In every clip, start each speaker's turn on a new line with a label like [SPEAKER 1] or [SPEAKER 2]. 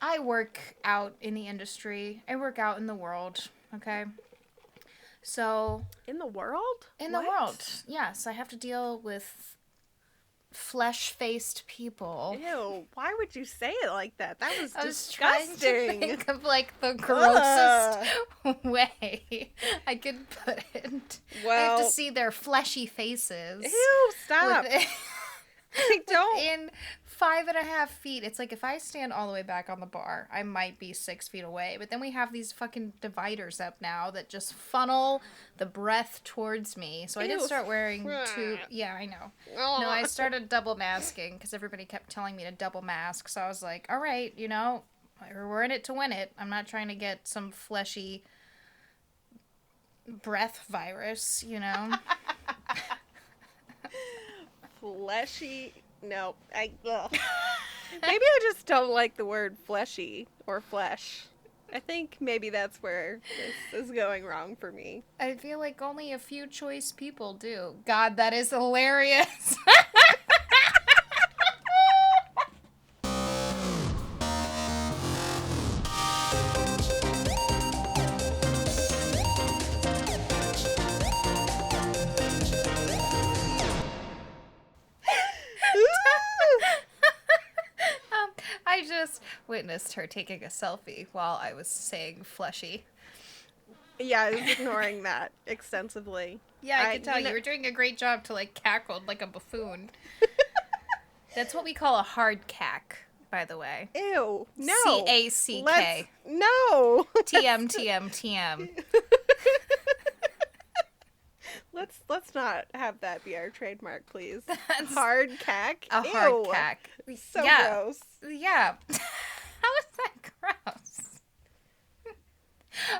[SPEAKER 1] I work out in the industry. I work out in the world, okay? So...
[SPEAKER 2] In the world?
[SPEAKER 1] In
[SPEAKER 2] What?
[SPEAKER 1] the world, yes. I have to deal with flesh-faced people.
[SPEAKER 2] Ew, why would you say it like that? That was
[SPEAKER 1] I was
[SPEAKER 2] disgusting.
[SPEAKER 1] trying to think of, like, the grossest way I could put it. I have to see their fleshy faces.
[SPEAKER 2] Ew, stop. I don't.
[SPEAKER 1] In 5.5 feet. It's like if I stand all the way back on the bar, I might be 6 feet away. But then we have these fucking dividers up now that just funnel the breath towards me. So I did start wearing two. Yeah, I know. No, I started double masking because everybody kept telling me to double mask. So I was like, all right, you know, we're in it to win it. I'm not trying to get some fleshy breath virus, you know.
[SPEAKER 2] Fleshy. No, maybe I just don't like the word fleshy or flesh. I think maybe that's where this is going wrong for me.
[SPEAKER 1] I feel like only a few choice people do. God, that is hilarious. I just witnessed her taking a selfie while I was saying fleshy.
[SPEAKER 2] Yeah, I was ignoring that extensively.
[SPEAKER 1] Yeah, I could tell you were doing a great job to, like, cackle like a buffoon. That's what we call a hard cack, by the way.
[SPEAKER 2] Ew, no.
[SPEAKER 1] C-A-C-K.
[SPEAKER 2] No.
[SPEAKER 1] T-M-T-M-T-M.
[SPEAKER 2] Let's not have that be our trademark, please.
[SPEAKER 1] That's
[SPEAKER 2] hard cack?
[SPEAKER 1] A hard cack.
[SPEAKER 2] So gross.
[SPEAKER 1] Yeah. How is that gross?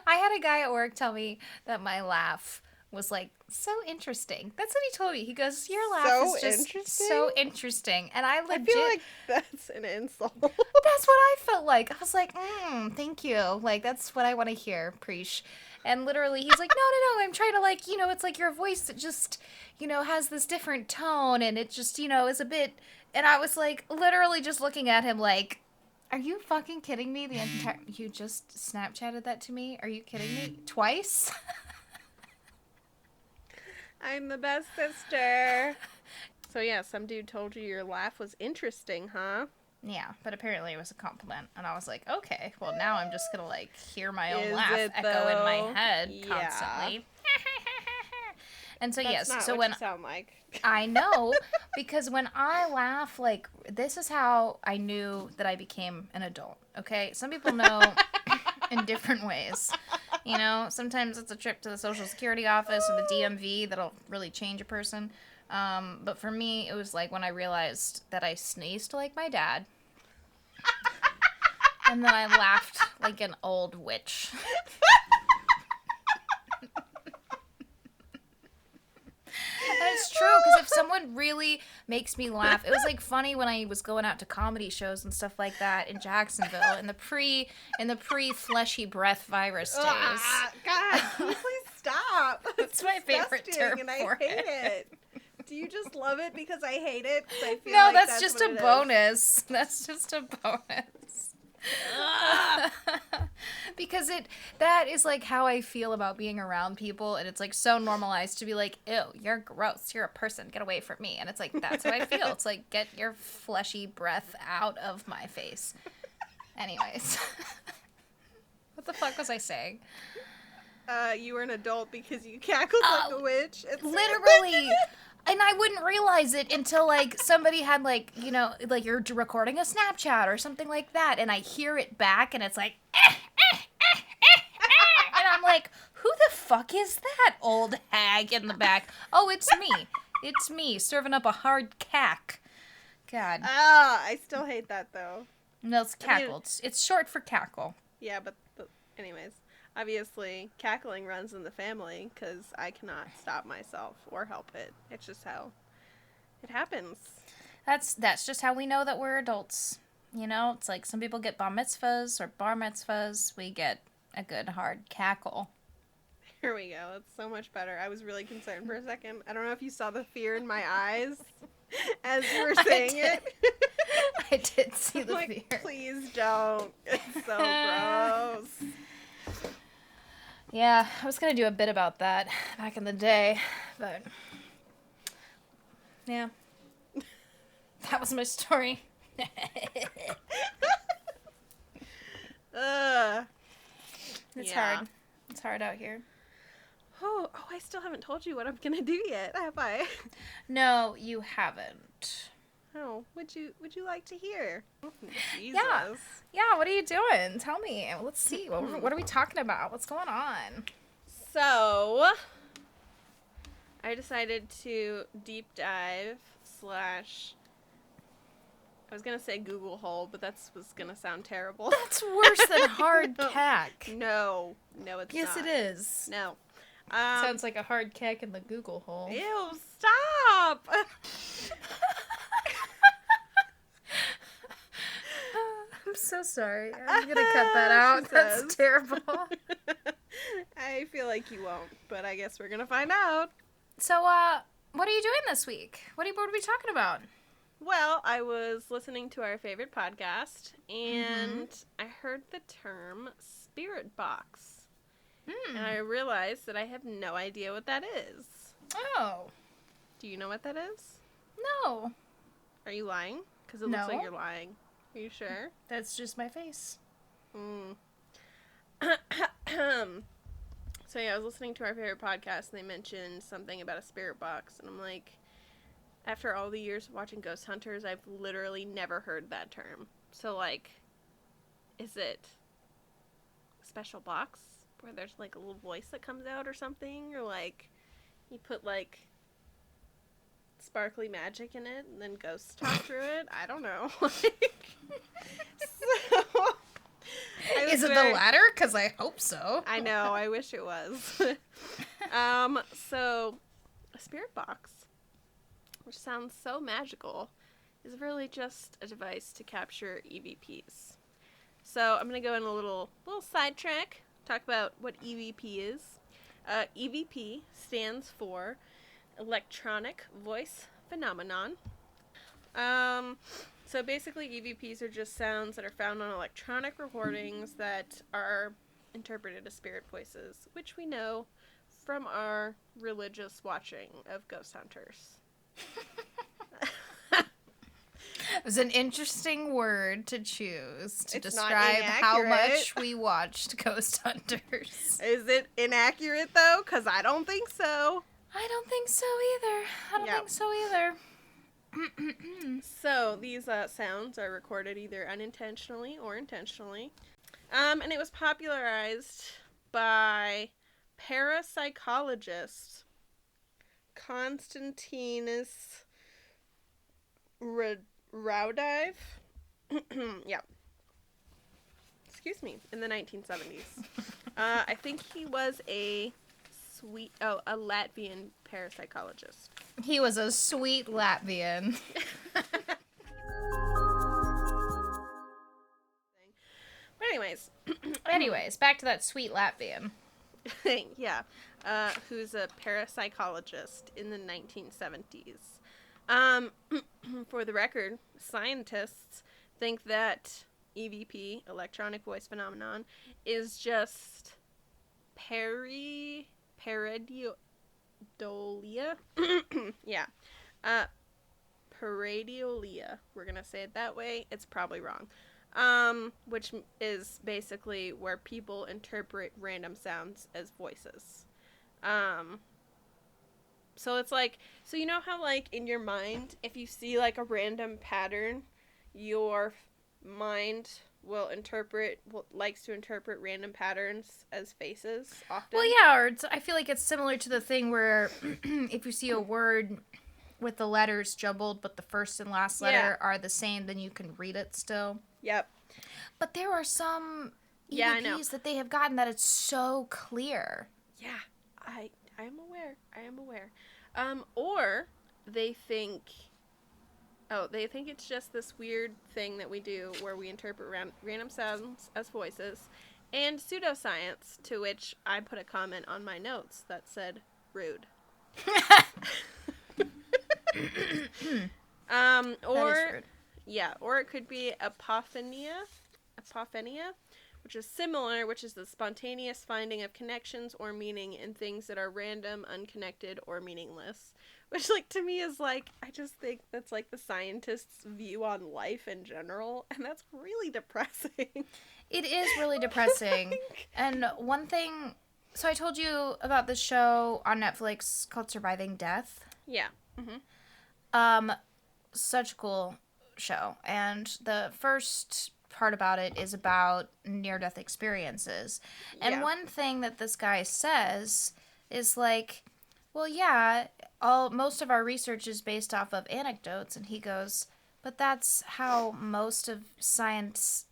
[SPEAKER 1] I had a guy at work tell me that my laugh was, like, so interesting. That's what he told me. He goes, your laugh is just so interesting. And I legit...
[SPEAKER 2] I feel like that's an insult.
[SPEAKER 1] That's what I felt like. I was like, thank you. Like, that's what I want to hear, preach. And literally, he's like, no, I'm trying to, like, you know, it's like your voice that just, you know, has this different tone, and it just, you know, is a bit... And I was, like, literally just looking at him like, are you fucking kidding me? The entire... You just Snapchatted that to me? Are you kidding me? Twice?
[SPEAKER 2] I'm the best sister. So, yeah, some dude told you your laugh was interesting, huh?
[SPEAKER 1] Yeah, but apparently it was a compliment. And I was like, okay, well, now I'm just going to, like, hear my own
[SPEAKER 2] Is
[SPEAKER 1] laugh
[SPEAKER 2] it,
[SPEAKER 1] echo
[SPEAKER 2] though?
[SPEAKER 1] in my head
[SPEAKER 2] Yeah.
[SPEAKER 1] constantly. And so,
[SPEAKER 2] That's
[SPEAKER 1] yes,
[SPEAKER 2] not
[SPEAKER 1] so
[SPEAKER 2] what
[SPEAKER 1] when
[SPEAKER 2] you sound like.
[SPEAKER 1] I know, because when I laugh, like, this is how I knew that I became an adult, okay? Some people know in different ways. You know, sometimes it's a trip to the Social Security office or the DMV that'll really change a person. But for me, it was like when I realized that I sneezed like my dad. And then I laughed like an old witch. And it's true, because if someone really makes me laugh, it was like funny when I was going out to comedy shows and stuff like that in Jacksonville in the pre fleshy breath virus days.
[SPEAKER 2] God, can you please stop?
[SPEAKER 1] That's my favorite term
[SPEAKER 2] and I
[SPEAKER 1] for
[SPEAKER 2] hate it. Do you just love it because I hate it? 'Cause I feel
[SPEAKER 1] No,
[SPEAKER 2] like
[SPEAKER 1] that's just
[SPEAKER 2] what
[SPEAKER 1] a
[SPEAKER 2] it
[SPEAKER 1] bonus. That's just a bonus. Because that is like how I feel about being around people, and it's like so normalized to be like, ew, you're gross, you're a person, get away from me. And it's like, that's how I feel. It's like, get your fleshy breath out of my face. Anyways. What the fuck was I saying?
[SPEAKER 2] You were an adult because you cackled like a witch.
[SPEAKER 1] Literally. And I wouldn't realize it until, like, somebody had, like, you know, like, you're recording a Snapchat or something like that, and I hear it back, and it's like, and I'm like, who the fuck is that old hag in the back? Oh, it's me. It's me, serving up a hard cack. God.
[SPEAKER 2] I still hate that, though.
[SPEAKER 1] No, it's cackle. It's short for cackle.
[SPEAKER 2] Yeah, but anyways. Obviously, cackling runs in the family because I cannot stop myself or help it. It's just how it happens.
[SPEAKER 1] That's just how we know that we're adults. You know, it's like some people get bar mitzvahs or bar mitzvahs. We get a good hard cackle.
[SPEAKER 2] Here we go. It's so much better. I was really concerned for a second. I don't know if you saw the fear in my eyes. as you were saying it.
[SPEAKER 1] I did see the
[SPEAKER 2] like,
[SPEAKER 1] fear.
[SPEAKER 2] please don't. It's so gross.
[SPEAKER 1] Yeah, I was going to do a bit about that back in the day, but yeah. That was my story. It's hard. It's hard out here.
[SPEAKER 2] Oh, I still haven't told you what I'm going to do yet, have I?
[SPEAKER 1] No, you haven't.
[SPEAKER 2] Oh, would you like to hear? Jesus.
[SPEAKER 1] Yeah, what are you doing? Tell me. Let's see. What are we talking about? What's going on?
[SPEAKER 2] So, I decided to deep dive / I was going to say Google hole, but that was going to sound terrible.
[SPEAKER 1] That's worse than hard cack.
[SPEAKER 2] No, it's not.
[SPEAKER 1] Yes, it is.
[SPEAKER 2] No.
[SPEAKER 1] Sounds like a hard cack in the Google hole.
[SPEAKER 2] Ew, stop!
[SPEAKER 1] I'm so sorry. I'm going to cut that out. That's terrible.
[SPEAKER 2] I feel like you won't, but I guess we're going to find out.
[SPEAKER 1] So, what are you doing this week? What are we talking about?
[SPEAKER 2] Well, I was listening to our favorite podcast, and I heard the term spirit box. And I realized that I have no idea what that is.
[SPEAKER 1] Oh.
[SPEAKER 2] Do you know what that is?
[SPEAKER 1] No.
[SPEAKER 2] Are you lying? Because it looks like you're lying. Are you sure?
[SPEAKER 1] That's just my face.
[SPEAKER 2] So yeah, I was listening to our favorite podcast, and they mentioned something about a spirit box, and I'm like, after all the years of watching Ghost Hunters, I've literally never heard that term. So, like, is it a special box where there's, like, a little voice that comes out or something? Or, like, you put, like, sparkly magic in it and then ghosts talk through it? I don't know.
[SPEAKER 1] Is it the latter? Because I hope so.
[SPEAKER 2] I know. I wish it was. So, a spirit box, which sounds so magical, is really just a device to capture EVPs. So I'm going to go in a little sidetrack, talk about what EVP is. EVP stands for Electronic Voice Phenomenon. So basically EVPs are just sounds that are found on electronic recordings that are interpreted as spirit voices, which we know from our religious watching of Ghost Hunters.
[SPEAKER 1] It was an interesting word to choose to
[SPEAKER 2] It's
[SPEAKER 1] describe
[SPEAKER 2] not
[SPEAKER 1] how
[SPEAKER 2] inaccurate.
[SPEAKER 1] much we watched Ghost Hunters.
[SPEAKER 2] Is it inaccurate, though? Because I don't think so.
[SPEAKER 1] I don't think so either.
[SPEAKER 2] So, these sounds are recorded either unintentionally or intentionally. And it was popularized by parapsychologist Constantinus Raudive. Yeah. Excuse me. In the 1970s. I think he was a Latvian parapsychologist.
[SPEAKER 1] He was a sweet Latvian.
[SPEAKER 2] But
[SPEAKER 1] anyways, back to that sweet Latvian.
[SPEAKER 2] Yeah. Who's a parapsychologist in the 1970s. For the record, scientists think that EVP, electronic voice phenomenon, is just pareidolia. Yeah. Pareidolia. We're gonna say it that way. It's probably wrong. Which is basically where people interpret random sounds as voices. So it's like, so you know how, like, in your mind, if you see, like, a random pattern, your mind likes to interpret random patterns as faces often?
[SPEAKER 1] Well, yeah, or I feel like it's similar to the thing where if you see a word with the letters jumbled, but the first and last letter are the same, then you can read it still.
[SPEAKER 2] Yep.
[SPEAKER 1] But there are some EVPs that they have gotten that it's so clear.
[SPEAKER 2] Yeah, I am aware. Or they think it's just this weird thing that we do where we interpret random sounds as voices, and pseudoscience, to which I put a comment on my notes that said rude. Or
[SPEAKER 1] That is rude.
[SPEAKER 2] yeah, or it could be apophenia, which is similar, which is the spontaneous finding of connections or meaning in things that are random, unconnected, or meaningless. Which, like, to me is like, I just think that's like the scientist's view on life in general, and that's really depressing.
[SPEAKER 1] It is really depressing. And one thing, so I told you about this show on Netflix called Surviving Death.
[SPEAKER 2] Yeah. Mm-hmm.
[SPEAKER 1] Such a cool show. And the first part about it is about near-death experiences. And one thing that this guy says is like, well, yeah, most of our research is based off of anecdotes. And he goes, but that's how most of science,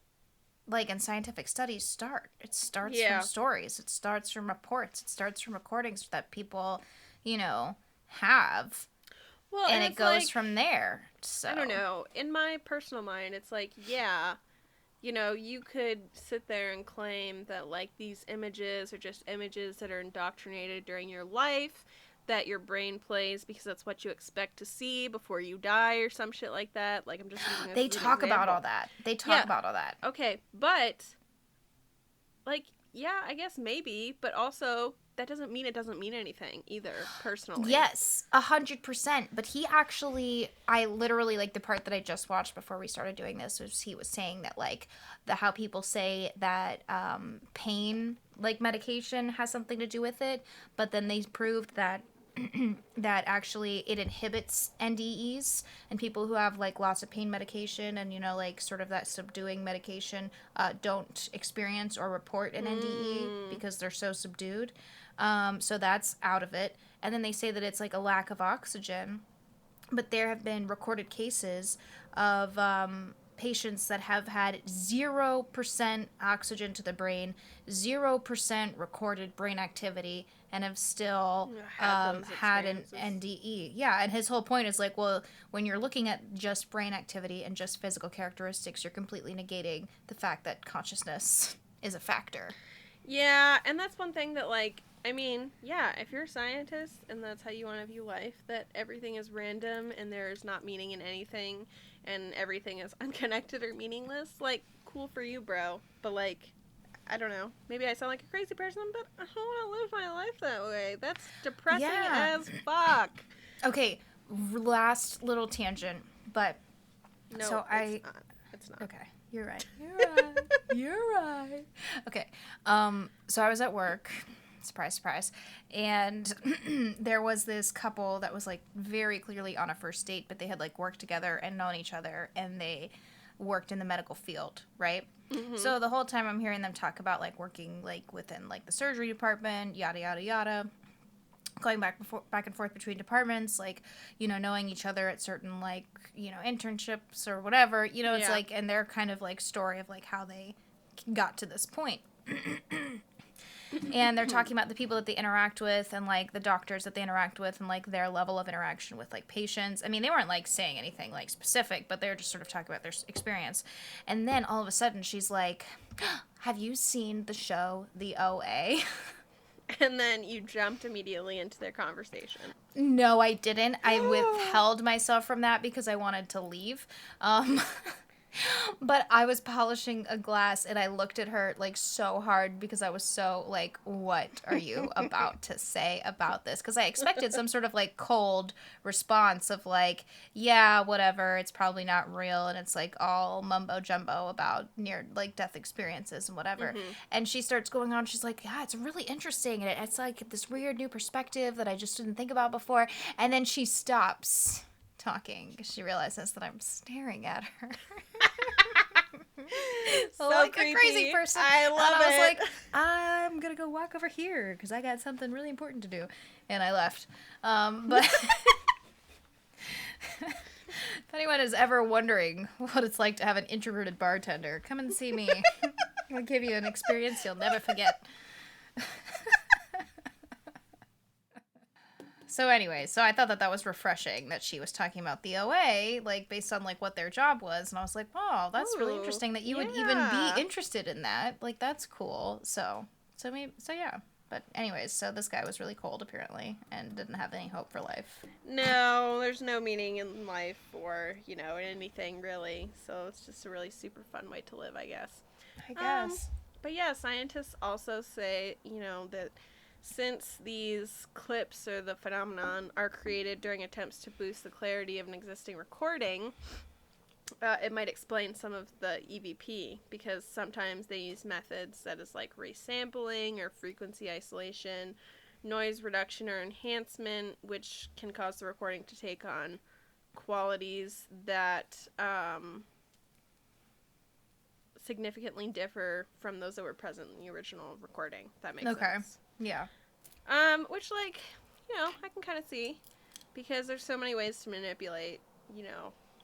[SPEAKER 1] like in scientific studies, start. It starts from stories. It starts from reports. It starts from recordings that people, have. Well, and it goes like, from there. So
[SPEAKER 2] I don't know. In my personal mind, it's like, yeah, you could sit there and claim that, like, these images are just images that are indoctrinated during your life, that your brain plays because that's what you expect to see before you die or some shit like that. Like, I'm just using this
[SPEAKER 1] They talk about all that.
[SPEAKER 2] Okay, but, like, yeah, I guess maybe, but also that doesn't mean it doesn't mean anything either, personally.
[SPEAKER 1] Yes, 100%. But I literally, like, the part that I just watched before we started doing this was he was saying that, like, how people say that pain, like, medication has something to do with it, but then they proved that that actually it inhibits NDEs, and people who have, like, lots of pain medication and, like, sort of that subduing medication don't experience or report an NDE because they're so subdued. So that's out of it. And then they say that it's like a lack of oxygen. But there have been recorded cases of patients that have had 0% oxygen to the brain, 0% recorded brain activity, and have still had an NDE. Yeah, and his whole point is like, well, when you're looking at just brain activity and just physical characteristics, you're completely negating the fact that consciousness is a factor.
[SPEAKER 2] Yeah, and that's one thing that, like, I mean, yeah, if you're a scientist and that's how you want to view life, that everything is random and there's not meaning in anything and everything is unconnected or meaningless, like, cool for you, bro. But, like, I don't know. Maybe I sound like a crazy person, but I don't want to live my life that way. That's depressing as fuck.
[SPEAKER 1] Okay, last little tangent, but...
[SPEAKER 2] No, so it's not.
[SPEAKER 1] Okay. You're right. You're right. Okay. So I was at work. Surprise, surprise. And there was this couple that was, like, very clearly on a first date, but they had, like, worked together and known each other, and they worked in the medical field, right? Mm-hmm. So the whole time I'm hearing them talk about, like, working, like, within, like, the surgery department, yada, yada, yada. Going back and forth between departments, like, knowing each other at certain, like, internships or whatever, it's like, and their kind of, like, story of, like, how they got to this point. And they're talking about the people that they interact with and, like, the doctors that they interact with and, like, their level of interaction with, like, patients. I mean, they weren't, like, saying anything, like, specific, but they were just sort of talking about their experience. And then all of a sudden she's like, have you seen the show The OA?
[SPEAKER 2] And then you jumped immediately into their conversation.
[SPEAKER 1] No, I didn't. I withheld myself from that because I wanted to leave. But I was polishing a glass and I looked at her, like, so hard because I was so, like, what are you about to say about this? Because I expected some sort of, like, cold response of, like, yeah, whatever, it's probably not real and it's, like, all mumbo jumbo about near, like, death experiences and whatever. Mm-hmm. And she starts going on, she's like, yeah, it's really interesting and it's, like, this weird new perspective that I just didn't think about before. And then she stops talking because she realizes that I'm staring at her.
[SPEAKER 2] So
[SPEAKER 1] like
[SPEAKER 2] creepy.
[SPEAKER 1] A crazy person.
[SPEAKER 2] I love it.
[SPEAKER 1] And I was like, I'm gonna go walk over here because I got something really important to do, and I left. But if anyone is ever wondering what it's like to have an introverted bartender, come and see me. I'll give you an experience you'll never forget. So anyway, so I thought that was refreshing that she was talking about the OA, like, based on, like, what their job was. And I was like, wow, that's really interesting that you would even be interested in that. Like, that's cool. So yeah. But anyways, so this guy was really cold apparently and didn't have any hope for life.
[SPEAKER 2] No, there's no meaning in life or, in anything really. So it's just a really super fun way to live, I guess.
[SPEAKER 1] I guess.
[SPEAKER 2] But yeah, scientists also say, that since these clips or the phenomenon are created during attempts to boost the clarity of an existing recording, it might explain some of the EVP, because sometimes they use methods that is like resampling or frequency isolation, noise reduction or enhancement, which can cause the recording to take on qualities that significantly differ from those that were present in the original recording. If that makes sense.
[SPEAKER 1] Yeah.
[SPEAKER 2] Which, like, I can kind of see, because there's so many ways to manipulate,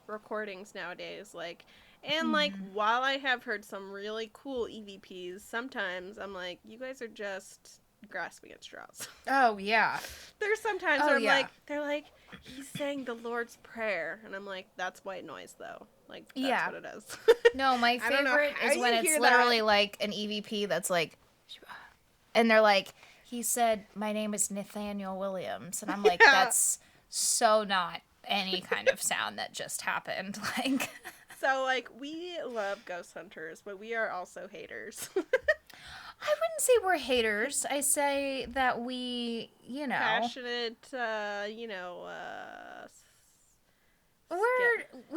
[SPEAKER 2] recordings nowadays. Like, and like, while I have heard some really cool EVPs, sometimes I'm like, you guys are just grasping at straws.
[SPEAKER 1] Oh yeah.
[SPEAKER 2] There's sometimes where I'm like, they're like, he's saying the Lord's Prayer, and I'm like, that's white noise though. Like, that's what it is.
[SPEAKER 1] No, my favorite is when it's literally like an EVP that's like, and they're like, he said, my name is Nathaniel Williams, and I'm like, that's so not any kind of sound that just happened. Like,
[SPEAKER 2] so like, we love ghost hunters, but we are also haters.
[SPEAKER 1] I wouldn't say we're haters. I say that we,
[SPEAKER 2] passionate,
[SPEAKER 1] we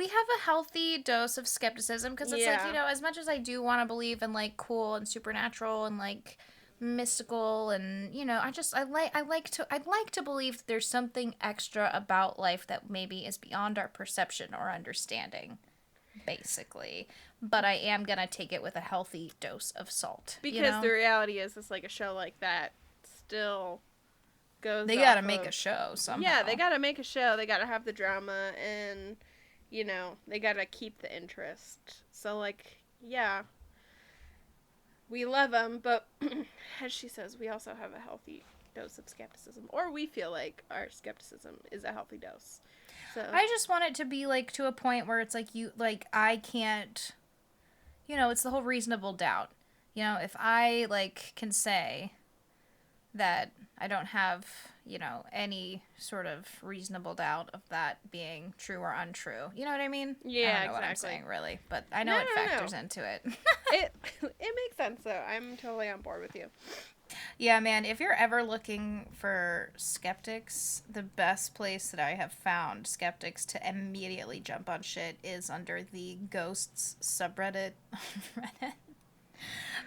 [SPEAKER 1] have a healthy dose of skepticism, because it's like, as much as I do want to believe in like cool and supernatural and like mystical and I'd like to believe that there's something extra about life that maybe is beyond our perception or understanding, basically, but I am gonna take it with a healthy dose of salt,
[SPEAKER 2] because the reality is, it's like a show like that still goes,
[SPEAKER 1] they gotta make a show somehow.
[SPEAKER 2] Yeah, they gotta make a show, they gotta have the drama, and they gotta keep the interest. So like, yeah, we love them, but as she says, we also have a healthy dose of skepticism, or we feel like our skepticism is a healthy dose. So
[SPEAKER 1] I just want it to be like to a point where it's like, I can't, it's the whole reasonable doubt. If I like can say that I don't have, any sort of reasonable doubt of that being true or untrue. You know what I mean?
[SPEAKER 2] Yeah,
[SPEAKER 1] I don't know
[SPEAKER 2] exactly.
[SPEAKER 1] what I'm saying, really, but I know it factors into it.
[SPEAKER 2] It makes sense, though. I'm totally on board with you.
[SPEAKER 1] Yeah, man, if you're ever looking for skeptics, the best place that I have found skeptics to immediately jump on shit is under the ghosts subreddit on Reddit.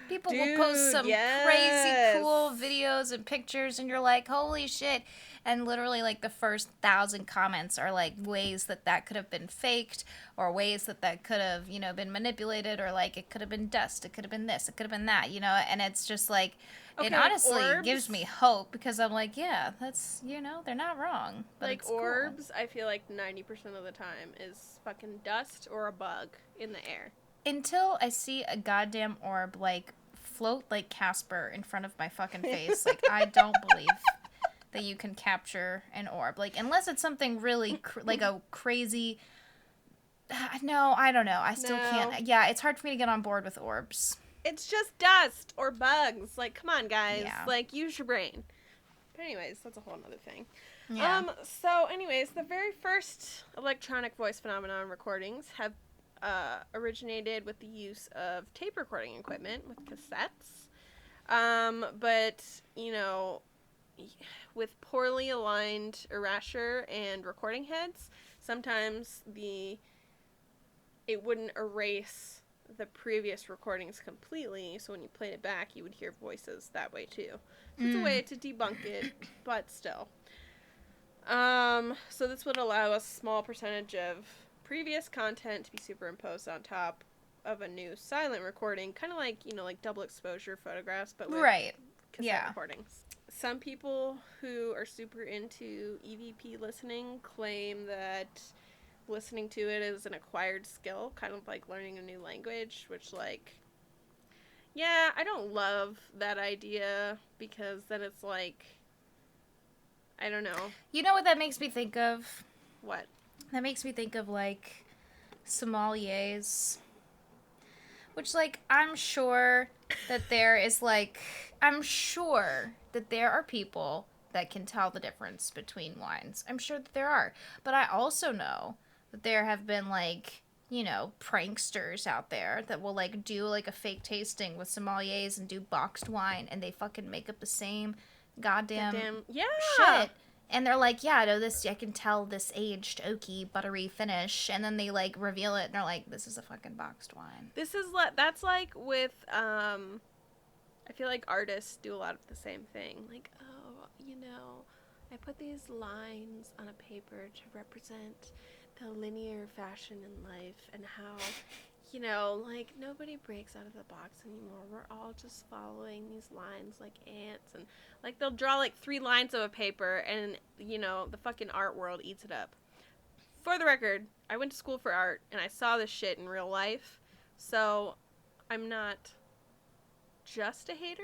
[SPEAKER 1] People will post some crazy cool videos and pictures, and you're like, holy shit. And literally, like, the first 1,000 comments are, like, ways that could have been faked, or ways that could have, been manipulated, or, like, it could have been dust, it could have been this, it could have been that, and it's just, like, it honestly gives me hope, because I'm like, yeah, that's, they're not wrong. But
[SPEAKER 2] like, orbs, cool. I feel like 90% of the time is fucking dust or a bug in the air.
[SPEAKER 1] Until I see a goddamn orb, like, float like Casper in front of my fucking face. Like, I don't believe that you can capture an orb. Like, unless it's something really, like a crazy... No, I don't know. I still can't... Yeah, it's hard for me to get on board with orbs.
[SPEAKER 2] It's just dust or bugs. Like, come on, guys.
[SPEAKER 1] Yeah.
[SPEAKER 2] Like, use your brain. But anyways, that's a whole other thing.
[SPEAKER 1] Yeah.
[SPEAKER 2] So anyways, the very first electronic voice phenomenon recordings have originated with the use of tape recording equipment with cassettes. But, with poorly aligned erasure and recording heads, sometimes it wouldn't erase the previous recordings completely, so when you played it back, you would hear voices that way too. So it's a way to debunk it, but still. So this would allow a small percentage of previous content to be superimposed on top of a new silent recording, kind of like, like double exposure photographs, but with cassette recordings. Some people who are super into EVP listening claim that listening to it is an acquired skill, kind of like learning a new language, which, like, yeah, I don't love that idea, because then it's like, I don't know.
[SPEAKER 1] You know what that makes me think of?
[SPEAKER 2] What? That
[SPEAKER 1] makes me think of, like, sommeliers. Which, like, I'm sure that there are people that can tell the difference between wines. I'm sure that there are. But I also know that there have been, like, you know, pranksters out there that will, like, do, like, a fake tasting with sommeliers and do boxed wine, and they fucking make up the same goddamn
[SPEAKER 2] yeah.
[SPEAKER 1] shit. And they're like, yeah, no, this, I can tell this aged, oaky, buttery finish. And then they, like, reveal it, and they're like, this is a fucking boxed wine.
[SPEAKER 2] That's like with, I feel like artists do a lot of the same thing. Like, oh, you know, I put these lines on a paper to represent the linear fashion in life and how, you know, like, nobody breaks out of the box anymore. We're all just following these lines like ants. And, like, they'll draw, like, 3 lines of a paper and, you know, the fucking art world eats it up. For the record, I went to school for art and I saw this shit in real life. So, I'm not just a hater.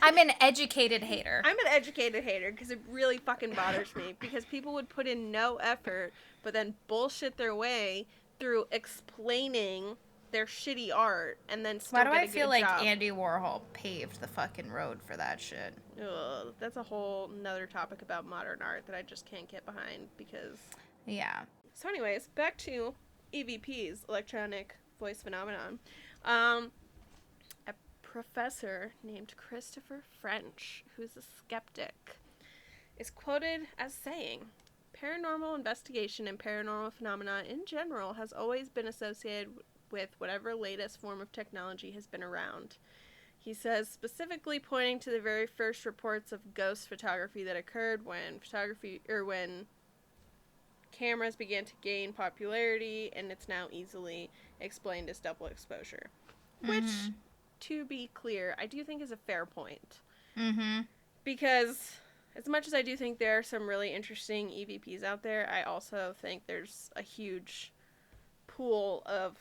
[SPEAKER 1] I'm an educated hater.
[SPEAKER 2] I'm an educated hater because it really fucking bothers me. Because people would put in no effort but then bullshit their way through explaining their shitty art and then still
[SPEAKER 1] Why do
[SPEAKER 2] get
[SPEAKER 1] I
[SPEAKER 2] a
[SPEAKER 1] feel
[SPEAKER 2] good
[SPEAKER 1] like
[SPEAKER 2] job.
[SPEAKER 1] Andy Warhol paved the fucking road for that shit?
[SPEAKER 2] Ugh, that's a whole nother topic about modern art that I just can't get behind because...
[SPEAKER 1] Yeah.
[SPEAKER 2] So anyways, back to EVPs, electronic voice phenomenon. A professor named Christopher French, who's a skeptic, is quoted as saying, paranormal investigation and paranormal phenomena in general has always been associated with whatever latest form of technology has been around. He says, specifically pointing to the very first reports of ghost photography that occurred when cameras began to gain popularity, and it's now easily explained as double exposure. Which, to be clear, I do think is a fair point.
[SPEAKER 1] Mm-hmm.
[SPEAKER 2] Because as much as I do think there are some really interesting EVPs out there, I also think there's a huge pool of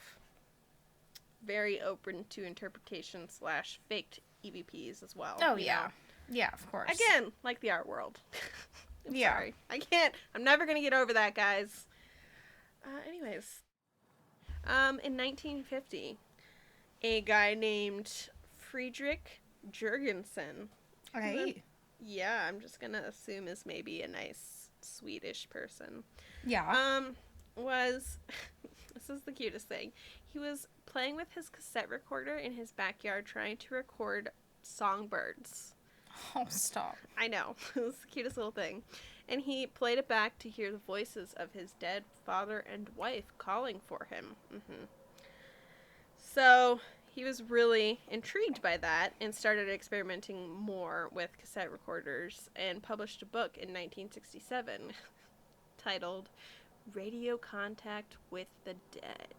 [SPEAKER 2] very open to interpretation / faked EVPs as well.
[SPEAKER 1] Oh, yeah. Know? Yeah, of course.
[SPEAKER 2] Again, like the art world. I'm
[SPEAKER 1] yeah.
[SPEAKER 2] sorry. I'm never going to get over that, guys. Anyways. In 1950, a guy named Friedrich Jurgensen.
[SPEAKER 1] Right.
[SPEAKER 2] Yeah, I'm just going to assume is maybe a nice Swedish person.
[SPEAKER 1] Yeah.
[SPEAKER 2] This is the cutest thing. He was playing with his cassette recorder in his backyard trying to record songbirds.
[SPEAKER 1] Oh, stop.
[SPEAKER 2] I know. It was the cutest little thing. And he played it back to hear the voices of his dead father and wife calling for him. Mm-hmm. So he was really intrigued by that and started experimenting more with cassette recorders and published a book in 1967 titled Radio Contact with the Dead.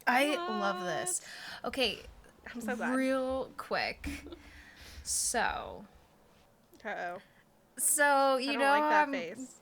[SPEAKER 1] I love this. Okay,
[SPEAKER 2] I'm so glad.
[SPEAKER 1] Real quick. So.
[SPEAKER 2] Uh-oh.
[SPEAKER 1] So, you know,
[SPEAKER 2] I don't like that face.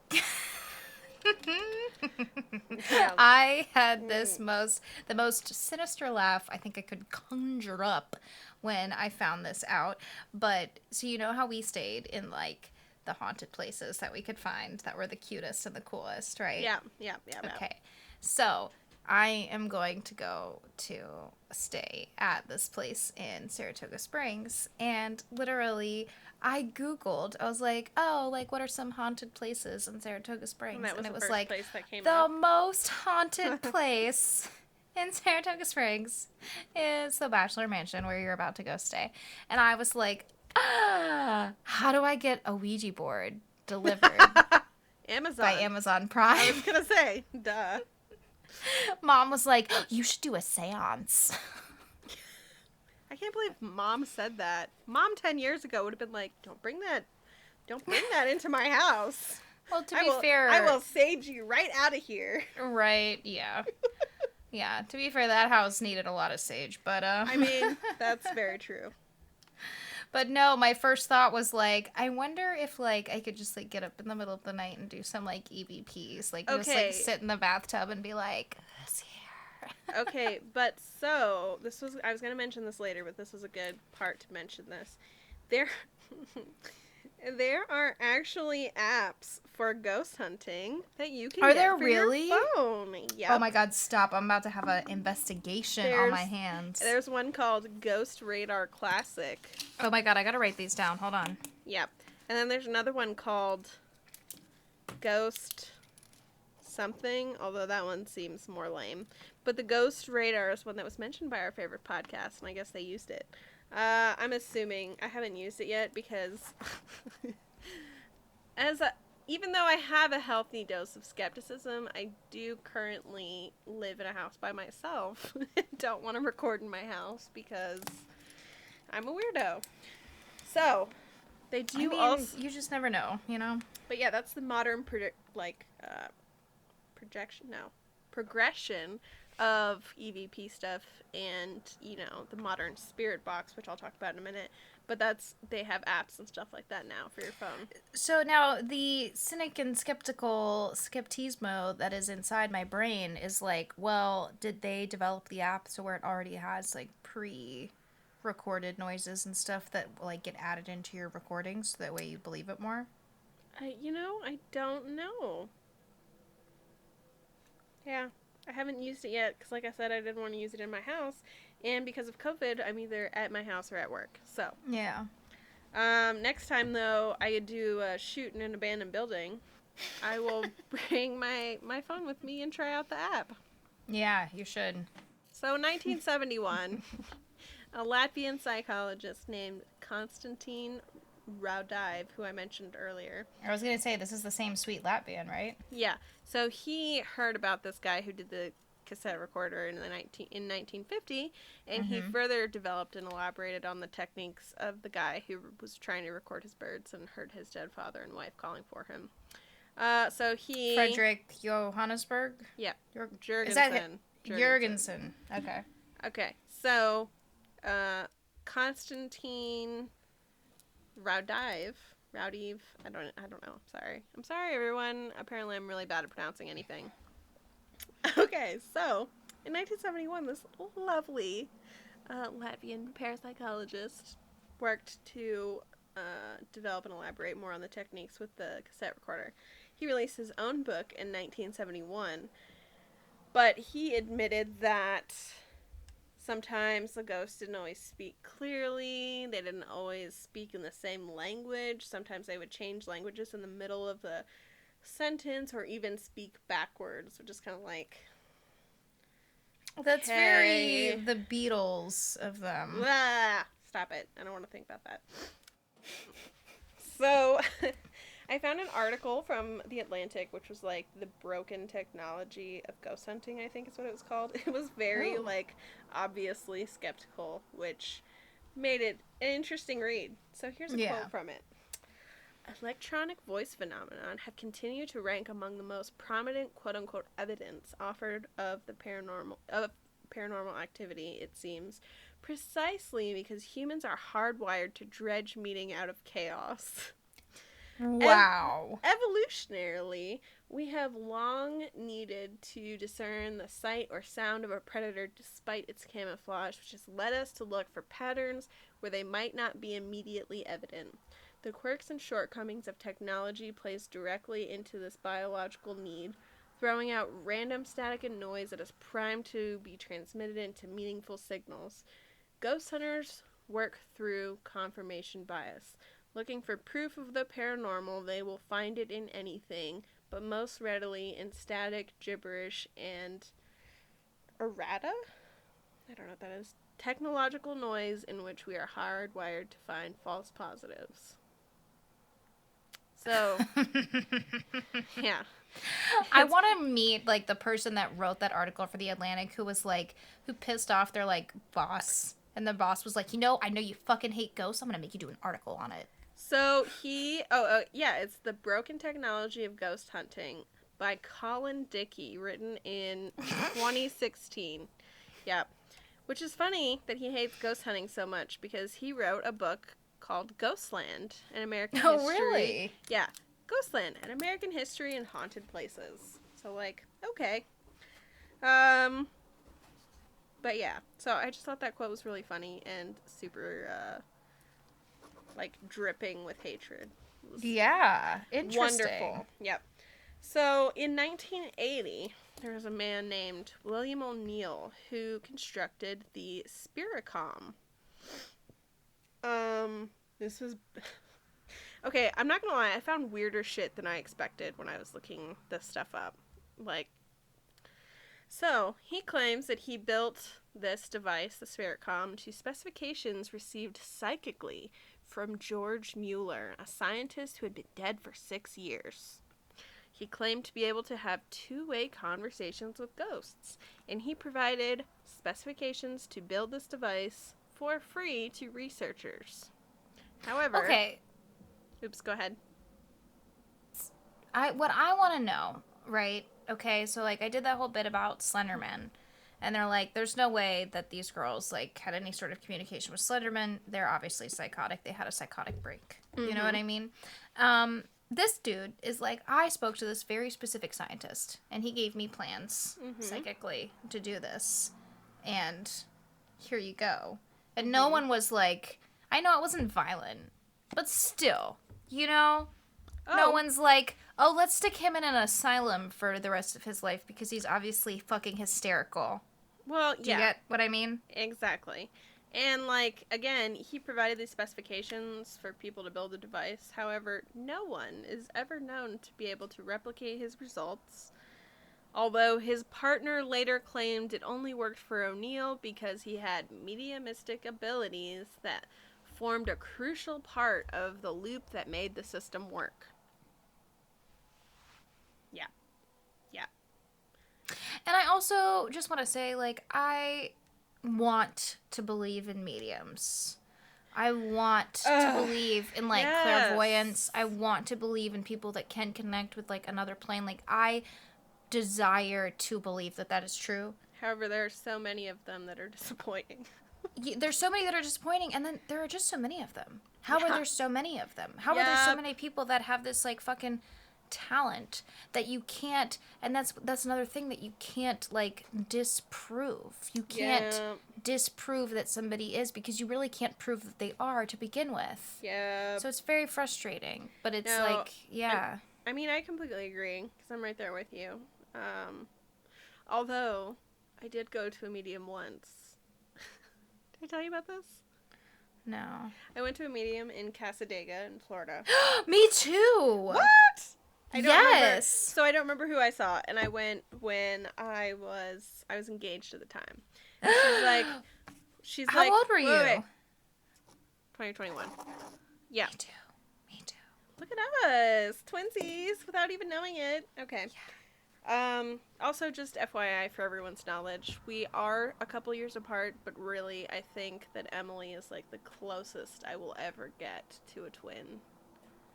[SPEAKER 1] Yeah. I had the most sinister laugh I think I could conjure up when I found this out. But, so you know how we stayed in, like, the haunted places that we could find that were the cutest and the coolest, right?
[SPEAKER 2] Yeah.
[SPEAKER 1] Okay. So, I am going to go to stay at this place in Saratoga Springs, and literally I Googled, I was like, oh, like, what are some haunted places in Saratoga Springs?
[SPEAKER 2] And it was
[SPEAKER 1] like,
[SPEAKER 2] the
[SPEAKER 1] up. Most haunted place in Saratoga Springs is the Bachelor Mansion where you're about to go stay. And I was like, how do I get a Ouija board delivered?
[SPEAKER 2] Amazon.
[SPEAKER 1] By Amazon Prime.
[SPEAKER 2] I was gonna say, duh.
[SPEAKER 1] Mom was like, you should do a seance.
[SPEAKER 2] I can't believe Mom said that. Mom 10 years ago would have been like, don't bring that into my house.
[SPEAKER 1] Well, to be fair,
[SPEAKER 2] I will sage you right out of here.
[SPEAKER 1] Right, yeah. Yeah, to be fair, that house needed a lot of sage, but
[SPEAKER 2] I mean, that's very true.
[SPEAKER 1] But no, my first thought was like, I wonder if like I could just like get up in the middle of the night and do some like EVPs, like just like sit in the bathtub and be like, it's here.
[SPEAKER 2] Okay, but so I was gonna mention this later, but this was a good part to mention this. There are actually apps for ghost hunting that you can
[SPEAKER 1] Are
[SPEAKER 2] get
[SPEAKER 1] there
[SPEAKER 2] for
[SPEAKER 1] really?
[SPEAKER 2] your phone. Yep.
[SPEAKER 1] Oh my god, stop. I'm about to have an investigation on my hands.
[SPEAKER 2] There's one called Ghost Radar Classic.
[SPEAKER 1] Oh my god, I gotta write these down. Hold on.
[SPEAKER 2] Yep. And then there's another one called Ghost something, although that one seems more lame. But the Ghost Radar is one that was mentioned by our favorite podcast, and I guess they used it. I'm assuming I haven't used it yet because even though I have a healthy dose of skepticism, I do currently live in a house by myself. Don't want to record in my house because I'm a weirdo. So, they do also...
[SPEAKER 1] You just never know, you know?
[SPEAKER 2] But yeah, that's the modern progression of EVP stuff and, you know, the modern spirit box, which I'll talk about in a minute. But they have apps and stuff like that now for your phone. So
[SPEAKER 1] now the cynic and skeptismo that is inside my brain is like, well, did they develop the app so where it already has like pre-recorded noises and stuff that like get added into your recordings so that way you believe it more?
[SPEAKER 2] I don't know. Yeah, I haven't used it yet because, like I said, I didn't want to use it in my house. And because of COVID, I'm either at my house or at work. So.
[SPEAKER 1] Yeah.
[SPEAKER 2] Next time, though, I do a shoot in an abandoned building, I will bring my phone with me and try out the app.
[SPEAKER 1] Yeah, you should.
[SPEAKER 2] So, 1971, a Latvian psychologist named Konstantin Raudive, who I mentioned earlier.
[SPEAKER 1] I was going to say, this is the same sweet Latvian, right?
[SPEAKER 2] Yeah. So he heard about this guy who did the cassette recorder in 1950, and he further developed and elaborated on the techniques of the guy who was trying to record his birds and heard his dead father and wife calling for him.
[SPEAKER 1] Frederick Johannesburg?
[SPEAKER 2] Yeah. Jurgensen.
[SPEAKER 1] Is that Jurgensen. Okay.
[SPEAKER 2] Okay. So, Konstantin Raudive, I don't know. I'm sorry, everyone. Apparently, I'm really bad at pronouncing anything. Okay, so in 1971, this lovely Latvian parapsychologist worked to develop and elaborate more on the techniques with the cassette recorder. He released his own book in 1971, but he admitted that sometimes the ghosts didn't always speak clearly. They didn't always speak in the same language. Sometimes they would change languages in the middle of the sentence or even speak backwards, which is kind of like...
[SPEAKER 1] That's very the Beatles of them.
[SPEAKER 2] Blah! Stop it. I don't want to think about that. So, I found an article from The Atlantic, which was like the broken technology of ghost hunting, I think is what it was called. It was very, obviously skeptical, which made it an interesting read. So here's a quote from it. Electronic voice phenomenon have continued to rank among the most prominent quote-unquote evidence offered of the paranormal activity, it seems, precisely because humans are hardwired to dredge meaning out of chaos.
[SPEAKER 1] Wow.
[SPEAKER 2] Evolutionarily, we have long needed to discern the sight or sound of a predator despite its camouflage, which has led us to look for patterns where they might not be immediately evident. The quirks and shortcomings of technology plays directly into this biological need, throwing out random static and noise that is primed to be transmitted into meaningful signals. Ghost hunters work through confirmation bias. Looking for proof of the paranormal, they will find it in anything, but most readily in static, gibberish, and errata? I don't know what that is. Technological noise in which we are hardwired to find false positives. So, yeah.
[SPEAKER 1] I want to meet, like, the person that wrote that article for The Atlantic who was, like, who pissed off their, like, boss. And the boss was like, I know you fucking hate ghosts. I'm going to make you do an article on it.
[SPEAKER 2] So, it's The Broken Technology of Ghost Hunting by Colin Dickey, written in 2016. Yeah. Which is funny that he hates ghost hunting so much because he wrote a book called Ghostland, an American history.
[SPEAKER 1] Oh, really?
[SPEAKER 2] Yeah. Ghostland, an American history and haunted places. So, like, okay. But yeah. So I just thought that quote was really funny and super, dripping with hatred.
[SPEAKER 1] Yeah. Interesting.
[SPEAKER 2] Wonderful. Yep. So in 1980, there was a man named William O'Neill who constructed the Spiricom. This was... Okay, I'm not gonna lie, I found weirder shit than I expected when I was looking this stuff up. Like, so, he claims that he built this device, the Spiricom, to specifications received psychically from George Mueller, a scientist who had been dead for 6 years. He claimed to be able to have two-way conversations with ghosts, and he provided specifications to build this device for free to researchers. However...
[SPEAKER 1] Okay.
[SPEAKER 2] Oops, go ahead.
[SPEAKER 1] What I want to know, right? Okay, so, like, I did that whole bit about Slenderman, and they're like, there's no way that these girls, like, had any sort of communication with Slenderman. They're obviously psychotic. They had a psychotic break. Mm-hmm. You know what I mean? This dude is like, I spoke to this very specific scientist, and he gave me plans psychically to do this, and here you go. And no one was like, I know it wasn't violent, but still, you know? No one's like, oh, let's stick him in an asylum for the rest of his life because he's obviously fucking hysterical.
[SPEAKER 2] Well,
[SPEAKER 1] Do you get what I mean?
[SPEAKER 2] Exactly. And, like, again, he provided these specifications for people to build a device. However, no one is ever known to be able to replicate his results. Although his partner later claimed it only worked for O'Neill because he had mediumistic abilities that formed a crucial part of the loop that made the system work. Yeah. Yeah.
[SPEAKER 1] And I also just want to say, like, I want to believe in mediums. I want to believe in, like, clairvoyance. I want to believe in people that can connect with, like, another plane. Like, I desire to believe that that is true.
[SPEAKER 2] However, there are so many of them that are disappointing.
[SPEAKER 1] There's so many that are disappointing, and then there are just so many of them. How are there so many of them? How are there so many people that have this, like, fucking talent that you can't, and that's another thing that you can't, like, disprove. You can't disprove that somebody is, because you really can't prove that they are to begin with.
[SPEAKER 2] Yeah.
[SPEAKER 1] So it's very frustrating, but it's
[SPEAKER 2] I mean, I completely agree, because I'm right there with you. Although, I did go to a medium once. Did I tell you about this?
[SPEAKER 1] No.
[SPEAKER 2] I went to a medium in Cassadaga in Florida.
[SPEAKER 1] Me too!
[SPEAKER 2] What? I don't remember. So I don't remember who I saw, and I went when I was engaged at the time. And she's like,
[SPEAKER 1] how old were you?
[SPEAKER 2] Wait. 2021. Yeah.
[SPEAKER 1] Me too.
[SPEAKER 2] Look at us, twinsies, without even knowing it. Okay. Yeah. Also, just FYI for everyone's knowledge, we are a couple years apart, but really, I think that Emily is, like, the closest I will ever get to a twin.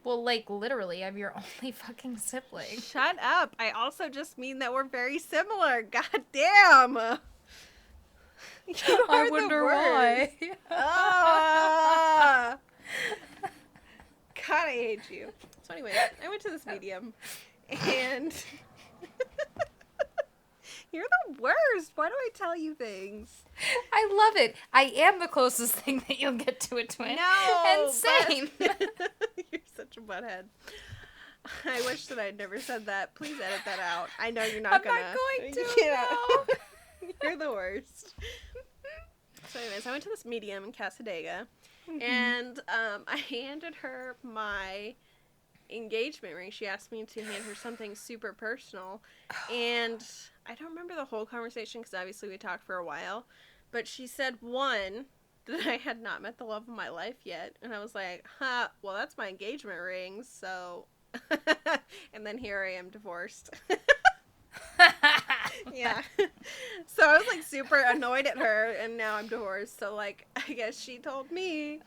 [SPEAKER 1] Well, like, literally, I'm your only fucking sibling.
[SPEAKER 2] Shut up. I also just mean that we're very similar. God damn.
[SPEAKER 1] I wonder why.
[SPEAKER 2] God, I hate you. So anyway, I went to this medium, and you're the worst. Why do I tell you things?
[SPEAKER 1] I love it. I am the closest thing that you'll get to a twin.
[SPEAKER 2] No.
[SPEAKER 1] Insane.
[SPEAKER 2] You're such a butthead. I wish that I'd never said that. Please edit that out. I know you're not gonna.
[SPEAKER 1] I'm not going to.
[SPEAKER 2] No. You're the worst. So anyways, I went to this medium in Cassadaga, and I handed her my engagement ring. She asked me to hand her something super personal, and I don't remember the whole conversation because obviously we talked for a while, but she said, one, that I had not met the love of my life yet, and I was like, well, that's my engagement ring, so, and then here I am divorced. Yeah. So I was, like, super annoyed at her, and now I'm divorced, so, like, I guess she told me.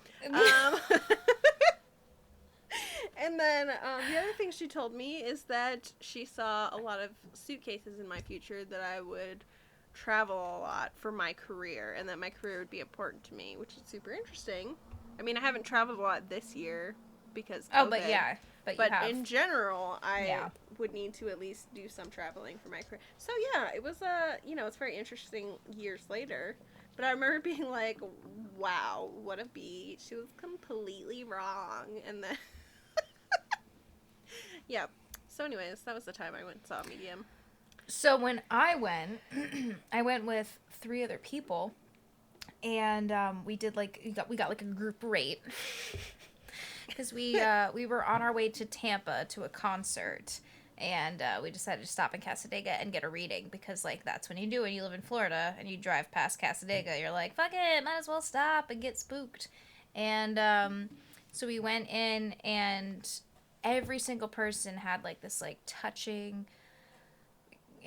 [SPEAKER 2] And then the other thing she told me is that she saw a lot of suitcases in my future, that I would travel a lot for my career, and that my career would be important to me, which is super interesting. I mean, I haven't traveled a lot this year because COVID.
[SPEAKER 1] Oh, but yeah.
[SPEAKER 2] But in general, I would need to at least do some traveling for my career. So yeah, it was it's very interesting years later. But I remember being like, wow, what a beat. She was completely wrong. And then Yeah. So anyways, that was the time I went and saw a medium.
[SPEAKER 1] So when I went, I went with 3 other people, and we did we got like a group rate because we were on our way to Tampa to a concert, and we decided to stop in Cassadaga and get a reading because like that's when you do when you live in Florida and you drive past Cassadaga, you're like fuck it, might as well stop and get spooked, and so we went in and every single person had like this like touching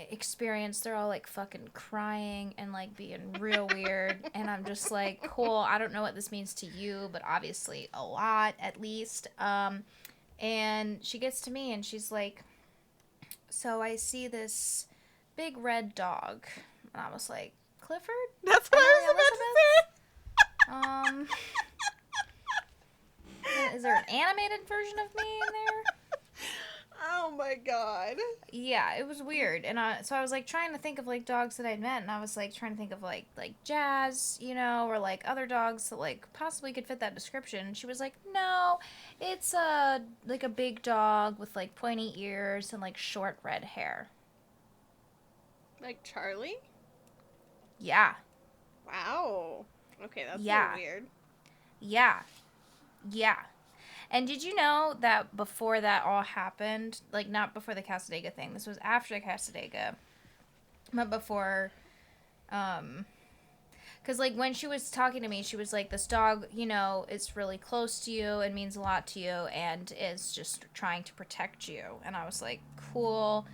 [SPEAKER 1] experience. They're all like fucking crying and like being real weird, and I'm just like, cool, I don't know what this means to you, but obviously a lot at least. And she gets to me and she's like, so I see this big red dog, and I was like, Clifford?
[SPEAKER 2] That's what I was about to say.
[SPEAKER 1] Is there an animated version of me in there?
[SPEAKER 2] Oh my god.
[SPEAKER 1] Yeah, it was weird. And so I was like trying to think of like dogs that I'd met, and I was like trying to think of like Jazz, you know, or like other dogs that like possibly could fit that description. And she was like, no, it's like a big dog with like pointy ears and like short red hair.
[SPEAKER 2] Like Charlie?
[SPEAKER 1] Yeah.
[SPEAKER 2] Wow. Okay, that's
[SPEAKER 1] Yeah.
[SPEAKER 2] a little weird.
[SPEAKER 1] Yeah. Yeah. And did you know that before that all happened, like not before the Cassadaga thing, this was after the Cassadaga, but before, because like when she was talking to me, she was like, this dog, you know, is really close to you and means a lot to you and is just trying to protect you. And I was like, cool,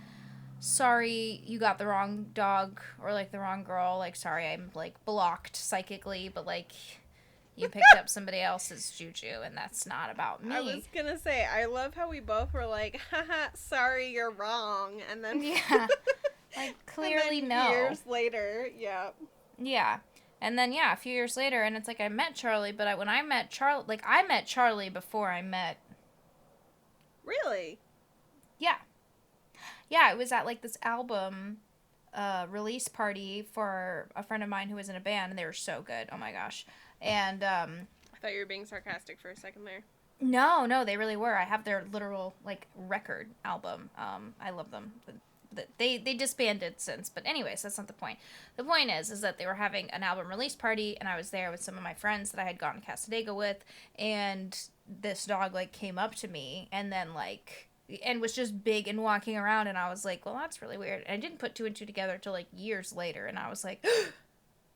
[SPEAKER 1] sorry you got the wrong dog or like the wrong girl, like sorry I'm like blocked psychically, but like you picked up somebody else's juju, and that's not about me.
[SPEAKER 2] I was gonna say, I love how we both were like, haha, sorry, you're wrong. And then...
[SPEAKER 1] Yeah. Like, clearly
[SPEAKER 2] and then
[SPEAKER 1] no.
[SPEAKER 2] years later, yeah.
[SPEAKER 1] Yeah. And then, yeah, a few years later, and it's like I met Charlie, but when I met Charlie, like, I met Charlie before I met...
[SPEAKER 2] Really?
[SPEAKER 1] Yeah. Yeah, it was at, like, this album release party for a friend of mine who was in a band, and they were so good. Oh, my gosh. And,
[SPEAKER 2] I thought you were being sarcastic for a second there.
[SPEAKER 1] No, they really were. I have their literal, like, record album. I love them. They disbanded since, but anyways, that's not the point. The point is that they were having an album release party, and I was there with some of my friends that I had gone to Cassadaga with, and this dog, like, came up to me, and then, like, and was just big and walking around, and I was like, well, that's really weird. And I didn't put 2 and 2 together until, like, years later, and I was like...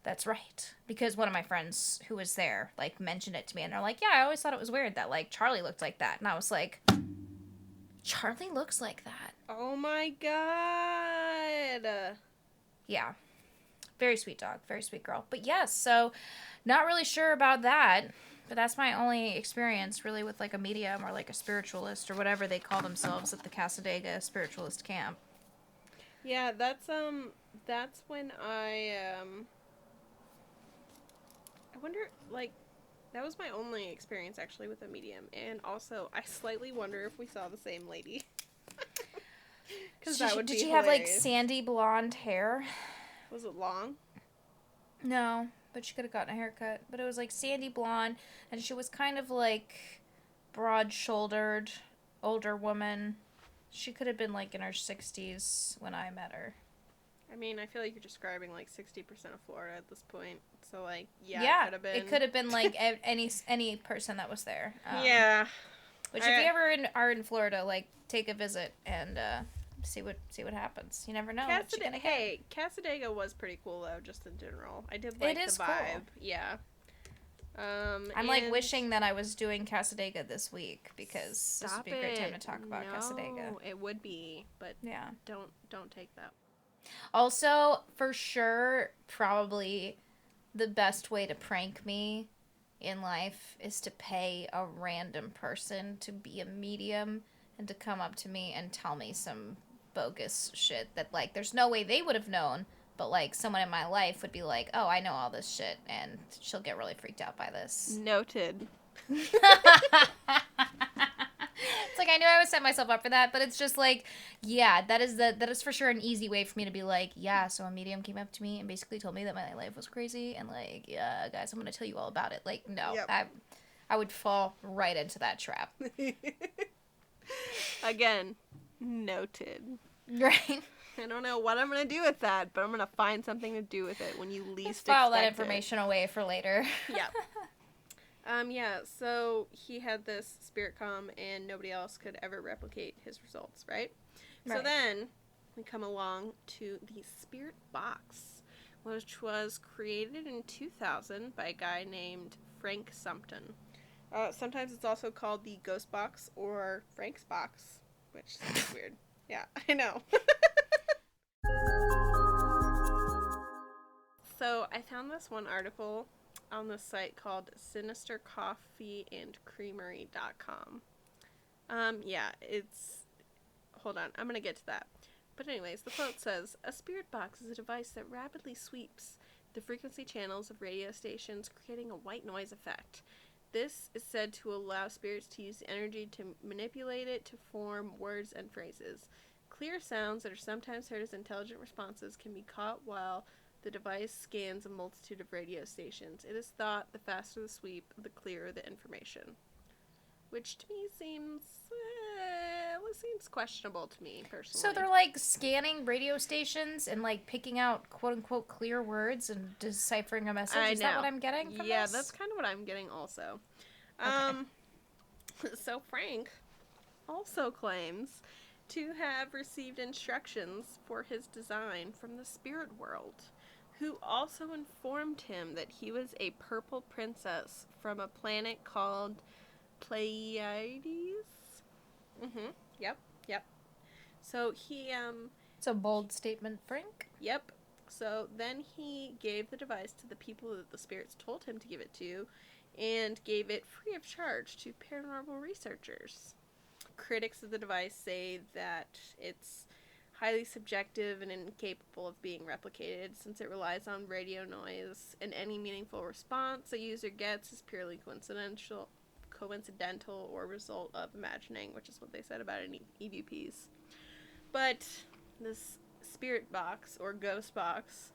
[SPEAKER 1] That's right. Because one of my friends who was there, like, mentioned it to me, and they're like, yeah, I always thought it was weird that, like, Charlie looked like that. And I was like, Charlie looks like that.
[SPEAKER 2] Oh my god.
[SPEAKER 1] Yeah. Very sweet dog. Very sweet girl. But yes, so not really sure about that. But that's my only experience, really, with, like, a medium or, like, a spiritualist or whatever they call themselves at the Cassadaga Spiritualist Camp.
[SPEAKER 2] Yeah, that's when I wonder, like, that was my only experience, actually, with a medium. And also, I slightly wonder if we saw the same lady. Because that would be
[SPEAKER 1] Did she
[SPEAKER 2] hilarious.
[SPEAKER 1] have, like, sandy blonde hair?
[SPEAKER 2] Was it long?
[SPEAKER 1] No, but she could have gotten a haircut. But it was, like, sandy blonde, and she was kind of, like, broad-shouldered, older woman. She could have been, like, in her 60s when I met her.
[SPEAKER 2] I mean, I feel like you're describing, like, 60% of Florida at this point. So, like,
[SPEAKER 1] Yeah,
[SPEAKER 2] it could have been.
[SPEAKER 1] It could have been, like, any person that was there.
[SPEAKER 2] Yeah.
[SPEAKER 1] Which, if you ever are in Florida, like, take a visit and see what happens. You never know what you're gonna get.
[SPEAKER 2] Hey, Cassadaga was pretty cool, though, just in general. I did like the vibe.
[SPEAKER 1] Cool.
[SPEAKER 2] Yeah.
[SPEAKER 1] I'm, like, wishing that I was doing Cassadaga this week, because this would be a great time to talk about Cassadaga.
[SPEAKER 2] No, it would be, but
[SPEAKER 1] yeah,
[SPEAKER 2] don't take that.
[SPEAKER 1] Also, for sure, probably the best way to prank me in life is to pay a random person to be a medium and to come up to me and tell me some bogus shit that, like, there's no way they would have known, but, like, someone in my life would be like, oh, I know all this shit, and she'll get really freaked out by this.
[SPEAKER 2] Noted.
[SPEAKER 1] It's like, I knew I would set myself up for that, but it's just like, yeah, that is for sure an easy way for me to be like, yeah, so a medium came up to me and basically told me that my life was crazy, and, like, yeah, guys, I'm gonna tell you all about it. Like, no, yep. I would fall right into that trap.
[SPEAKER 2] Again, Noted.
[SPEAKER 1] Right.
[SPEAKER 2] I don't know what I'm going to do with that, but I'm going to find something to do with it when you least
[SPEAKER 1] Just file that
[SPEAKER 2] expect
[SPEAKER 1] information away for later.
[SPEAKER 2] Yeah. Yeah, so he had this spirit come and nobody else could ever replicate his results, right? So then we come along to the spirit box, which was created in 2000 by a guy named Frank Sumpton. Sometimes it's also called the ghost box or Frank's box, which is weird. Yeah, I know. So I found this one article on the site called sinistercoffeeandcreamery.com. Yeah, hold on, I'm going to get to that. But anyways, the quote says, "A spirit box is a device that rapidly sweeps the frequency channels of radio stations, creating a white noise effect. This is said to allow spirits to use energy to manipulate it to form words and phrases. Clear sounds that are sometimes heard as intelligent responses can be caught while the device scans a multitude of radio stations. It is thought the faster the sweep, the clearer the information." Which to me seems questionable to me, personally.
[SPEAKER 1] So they're, like, scanning radio stations and, like, picking out quote-unquote clear words and deciphering a message? Is that what I'm getting from
[SPEAKER 2] this?
[SPEAKER 1] this?
[SPEAKER 2] That's kind of what I'm getting also.
[SPEAKER 1] Okay.
[SPEAKER 2] So Frank also claims to have received instructions for his design from the spirit world, who also informed him that he was a purple princess from a planet called Pleiades. Yep. So he,
[SPEAKER 1] It's a bold statement, Frank.
[SPEAKER 2] Yep. So then he gave the device to the people that the spirits told him to give it to, and gave it free of charge to paranormal researchers. Critics of the device say that it's highly subjective and incapable of being replicated, since it relies on radio noise, and any meaningful response a user gets is purely coincidental or result of imagining, which is what they said about in EVPs. But this spirit box or ghost box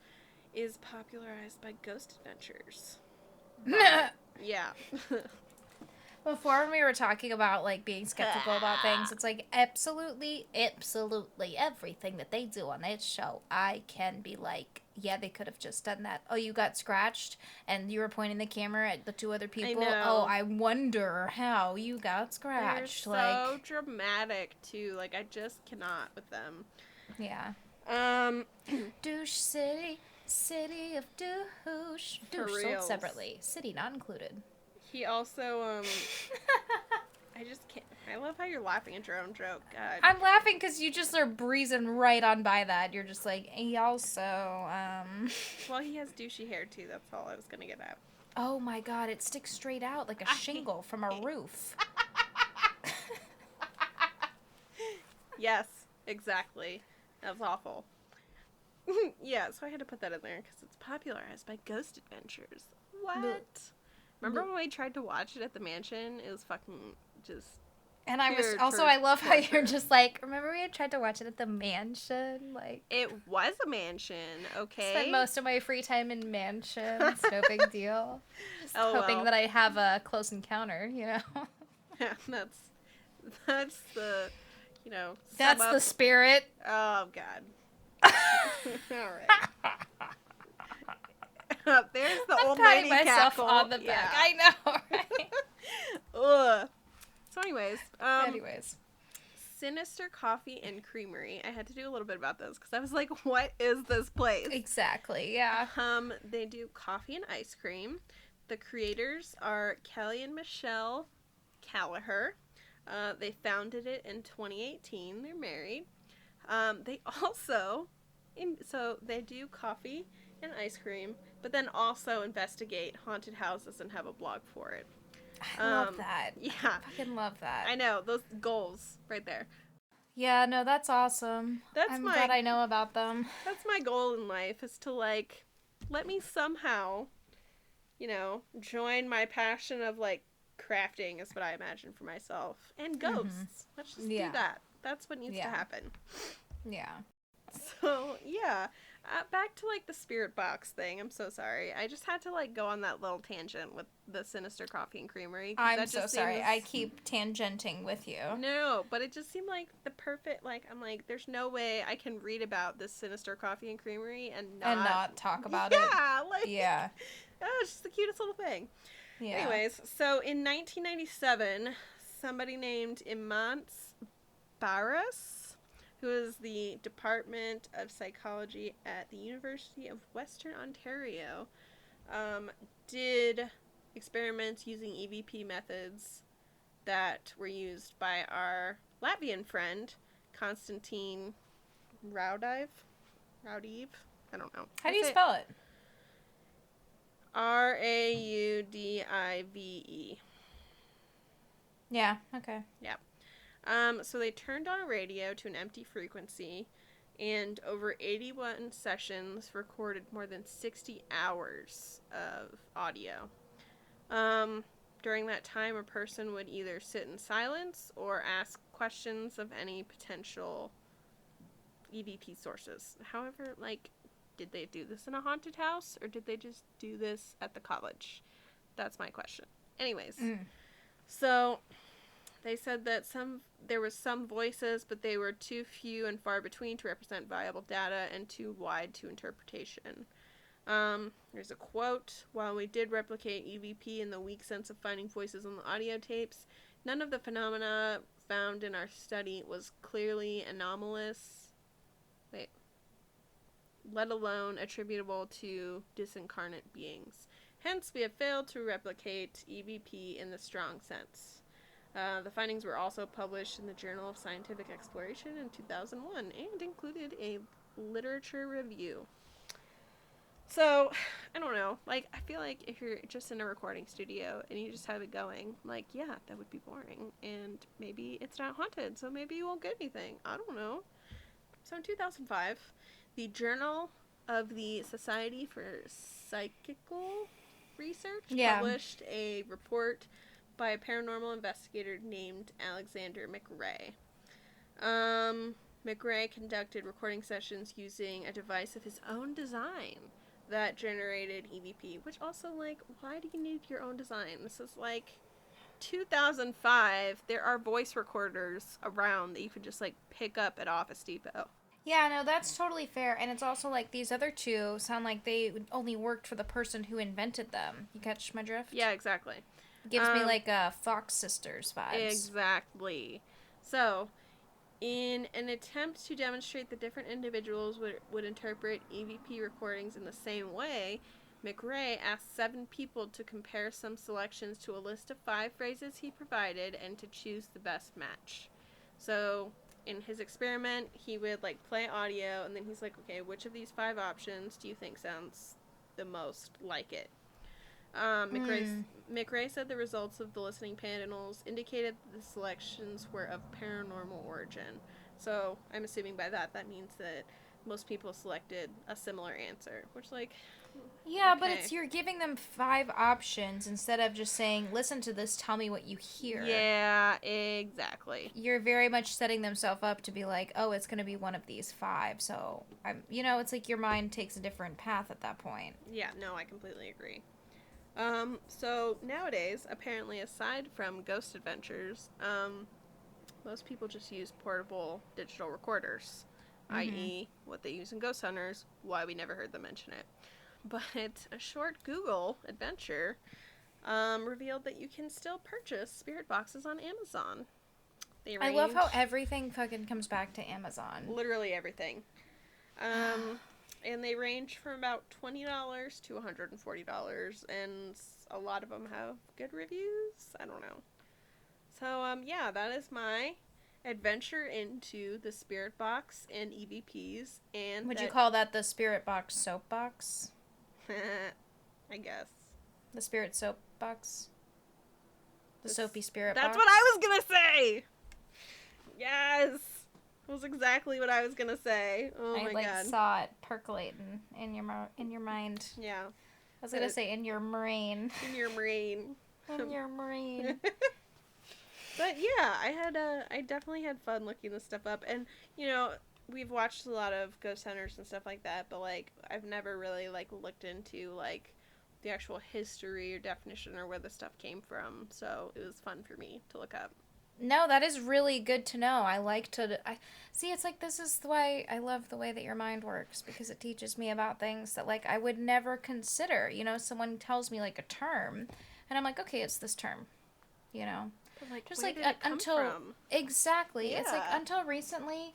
[SPEAKER 2] is popularized by Ghost Adventures. Yeah.
[SPEAKER 1] Before, when we were talking about, like, being skeptical about things, it's like, absolutely everything that they do on that show, I can be like, yeah, they could have just done that. Oh, you got scratched, and you were pointing the camera at the two other people?
[SPEAKER 2] I know.
[SPEAKER 1] Oh, I wonder how you got scratched.
[SPEAKER 2] They're so dramatic, too. Like, I just cannot with them.
[SPEAKER 1] Yeah. Douche city of douche. Douche sold separately. City not included.
[SPEAKER 2] He also, I just can't. I love how you're laughing at your own joke. God.
[SPEAKER 1] I'm laughing because you just are breezing right on by that. You're just like, he also,
[SPEAKER 2] Well, he has douchey hair, too. That's all I was going to get at.
[SPEAKER 1] Oh, my God. It sticks straight out like a shingle from a roof.
[SPEAKER 2] Yes, exactly. That was awful. Yeah, so I had to put that in there because it's popularized by Ghost Adventures. What? Remember when we tried to watch it at the mansion? It was fucking just...
[SPEAKER 1] And I was also, I love how you're just like, remember we had tried to watch it at the mansion? Like,
[SPEAKER 2] it was a mansion, okay?
[SPEAKER 1] Spent most of my free time in mansions. No big deal. Just hoping that I have a close encounter, you know?
[SPEAKER 2] Yeah, that's the, you know...
[SPEAKER 1] That's the spirit.
[SPEAKER 2] Oh, God. All right. There's the old lady cackle.
[SPEAKER 1] On the back. Yeah. I know, right?
[SPEAKER 2] Ugh. So
[SPEAKER 1] anyways.
[SPEAKER 2] Sinister Coffee and Creamery. I had to do a little bit about this because I was like, what is this place?
[SPEAKER 1] Exactly, yeah.
[SPEAKER 2] They do coffee and ice cream. The creators are Kelly and Michelle Callagher. They founded it in 2018. They're married. They also, so they do coffee and ice cream, but then also investigate haunted houses and have a blog for it.
[SPEAKER 1] I love that.
[SPEAKER 2] Yeah.
[SPEAKER 1] I fucking love that.
[SPEAKER 2] I know, those goals right there.
[SPEAKER 1] Yeah, no, that's awesome. I'm glad I know about them.
[SPEAKER 2] That's my goal in life, is to, like, let me somehow, you know, join my passion of, like, crafting is what I imagine for myself. And ghosts. Mm-hmm. Let's just do that. That's what needs to happen.
[SPEAKER 1] Yeah.
[SPEAKER 2] So, yeah. Back to, like, the spirit box thing. I'm so sorry. I just had to, like, go on that little tangent with the Sinister Coffee and Creamery.
[SPEAKER 1] I'm so sorry. I keep tangenting with you.
[SPEAKER 2] No, but it just seemed like the perfect, like, I'm like, there's no way I can read about this Sinister Coffee and Creamery and not
[SPEAKER 1] talk about it.
[SPEAKER 2] Yeah, like,
[SPEAKER 1] yeah.
[SPEAKER 2] Oh, it's just the cutest little thing.
[SPEAKER 1] Yeah.
[SPEAKER 2] Anyways, so in 1997, somebody named Imants Barras, who is the Department of Psychology at the University of Western Ontario, did experiments using EVP methods that were used by our Latvian friend, Konstantin Raudive? I don't know.
[SPEAKER 1] How do you spell it?
[SPEAKER 2] Raudive.
[SPEAKER 1] Yeah, okay.
[SPEAKER 2] Yeah. So they turned on a radio to an empty frequency, and over 81 sessions recorded more than 60 hours of audio. During that time, a person would either sit in silence or ask questions of any potential EVP sources. However, like, did they do this in a haunted house, or did they just do this at the college? That's my question. Anyways, so they said that there was some voices, but they were too few and far between to represent viable data and too wide to interpretation. There's a quote: "While we did replicate EVP in the weak sense of finding voices on the audio tapes, none of the phenomena found in our study was clearly anomalous, let alone attributable to disincarnate beings. Hence, we have failed to replicate EVP in the strong sense." The findings were also published in the Journal of Scientific Exploration in 2001 and included a literature review. So, I don't know. Like, I feel like if you're just in a recording studio and you just have it going, like, yeah, that would be boring. And maybe it's not haunted, so maybe you won't get anything. I don't know. So in 2005, the Journal of the Society for Psychical Research published a report by a paranormal investigator named Alexander McRae. McRae conducted recording sessions using a device of his own design that generated EVP, which also, like, why do you need your own design? This is, like, 2005. There are voice recorders around that you could just, like, pick up at Office Depot.
[SPEAKER 1] Yeah, no, that's totally fair. And it's also like these other two sound like they only worked for the person who invented them. You catch my drift?
[SPEAKER 2] Yeah, exactly.
[SPEAKER 1] Gives me like Fox Sisters vibes.
[SPEAKER 2] Exactly. So, in an attempt to demonstrate that different individuals would interpret EVP recordings in the same way, McRae asked 7 people to compare some selections to a list of 5 phrases he provided and to choose the best match. So, in his experiment, he would, like, play audio, and then he's like, okay, which of these 5 options do you think sounds the most like it? McRae said the results of the listening panels indicated that the selections were of paranormal origin. So, I'm assuming by that means that most people selected a similar answer, which, like,
[SPEAKER 1] yeah, okay. But you're giving them 5 options instead of just saying, listen to this, tell me what you hear.
[SPEAKER 2] Yeah, exactly.
[SPEAKER 1] You're very much setting themselves up to be like, oh, it's going to be one of these 5. So, it's like your mind takes a different path at that point.
[SPEAKER 2] Yeah, no, I completely agree. So nowadays, apparently, aside from ghost adventures, most people just use portable digital recorders, i.e. what they use in Ghost Hunters, why we never heard them mention it. But a short Google adventure revealed that you can still purchase spirit boxes on Amazon.
[SPEAKER 1] I love how everything fucking comes back to Amazon.
[SPEAKER 2] Literally everything. And they range from about $20 to $140, and a lot of them have good reviews. I don't know. So, yeah, that is my adventure into the spirit box and EVPs. And
[SPEAKER 1] would you call that the spirit box soapbox?
[SPEAKER 2] I guess.
[SPEAKER 1] The spirit soapbox? The soapy spirit box?
[SPEAKER 2] That's what I was gonna say! Yes! That was exactly what I was gonna say. Oh my god.
[SPEAKER 1] I saw it percolating in your mind.
[SPEAKER 2] Yeah.
[SPEAKER 1] I was gonna say in your brain.
[SPEAKER 2] In your brain.
[SPEAKER 1] In your brain.
[SPEAKER 2] But yeah, I definitely had fun looking this stuff up, and we've watched a lot of ghost hunters and stuff like that, but, like, I've never really, like, looked into, like, the actual history or definition or where the stuff came from, so it was fun for me to look up.
[SPEAKER 1] No, that is really good to know. I like to... see, it's like, this is why I love the way that your mind works, because it teaches me about things that, like, I would never consider. You know, someone tells me, like, a term, and I'm like, okay, it's this term, you know?
[SPEAKER 2] But, like,
[SPEAKER 1] Just
[SPEAKER 2] where
[SPEAKER 1] like
[SPEAKER 2] did it come
[SPEAKER 1] until...
[SPEAKER 2] from?
[SPEAKER 1] Exactly.
[SPEAKER 2] Yeah.
[SPEAKER 1] It's like, until recently...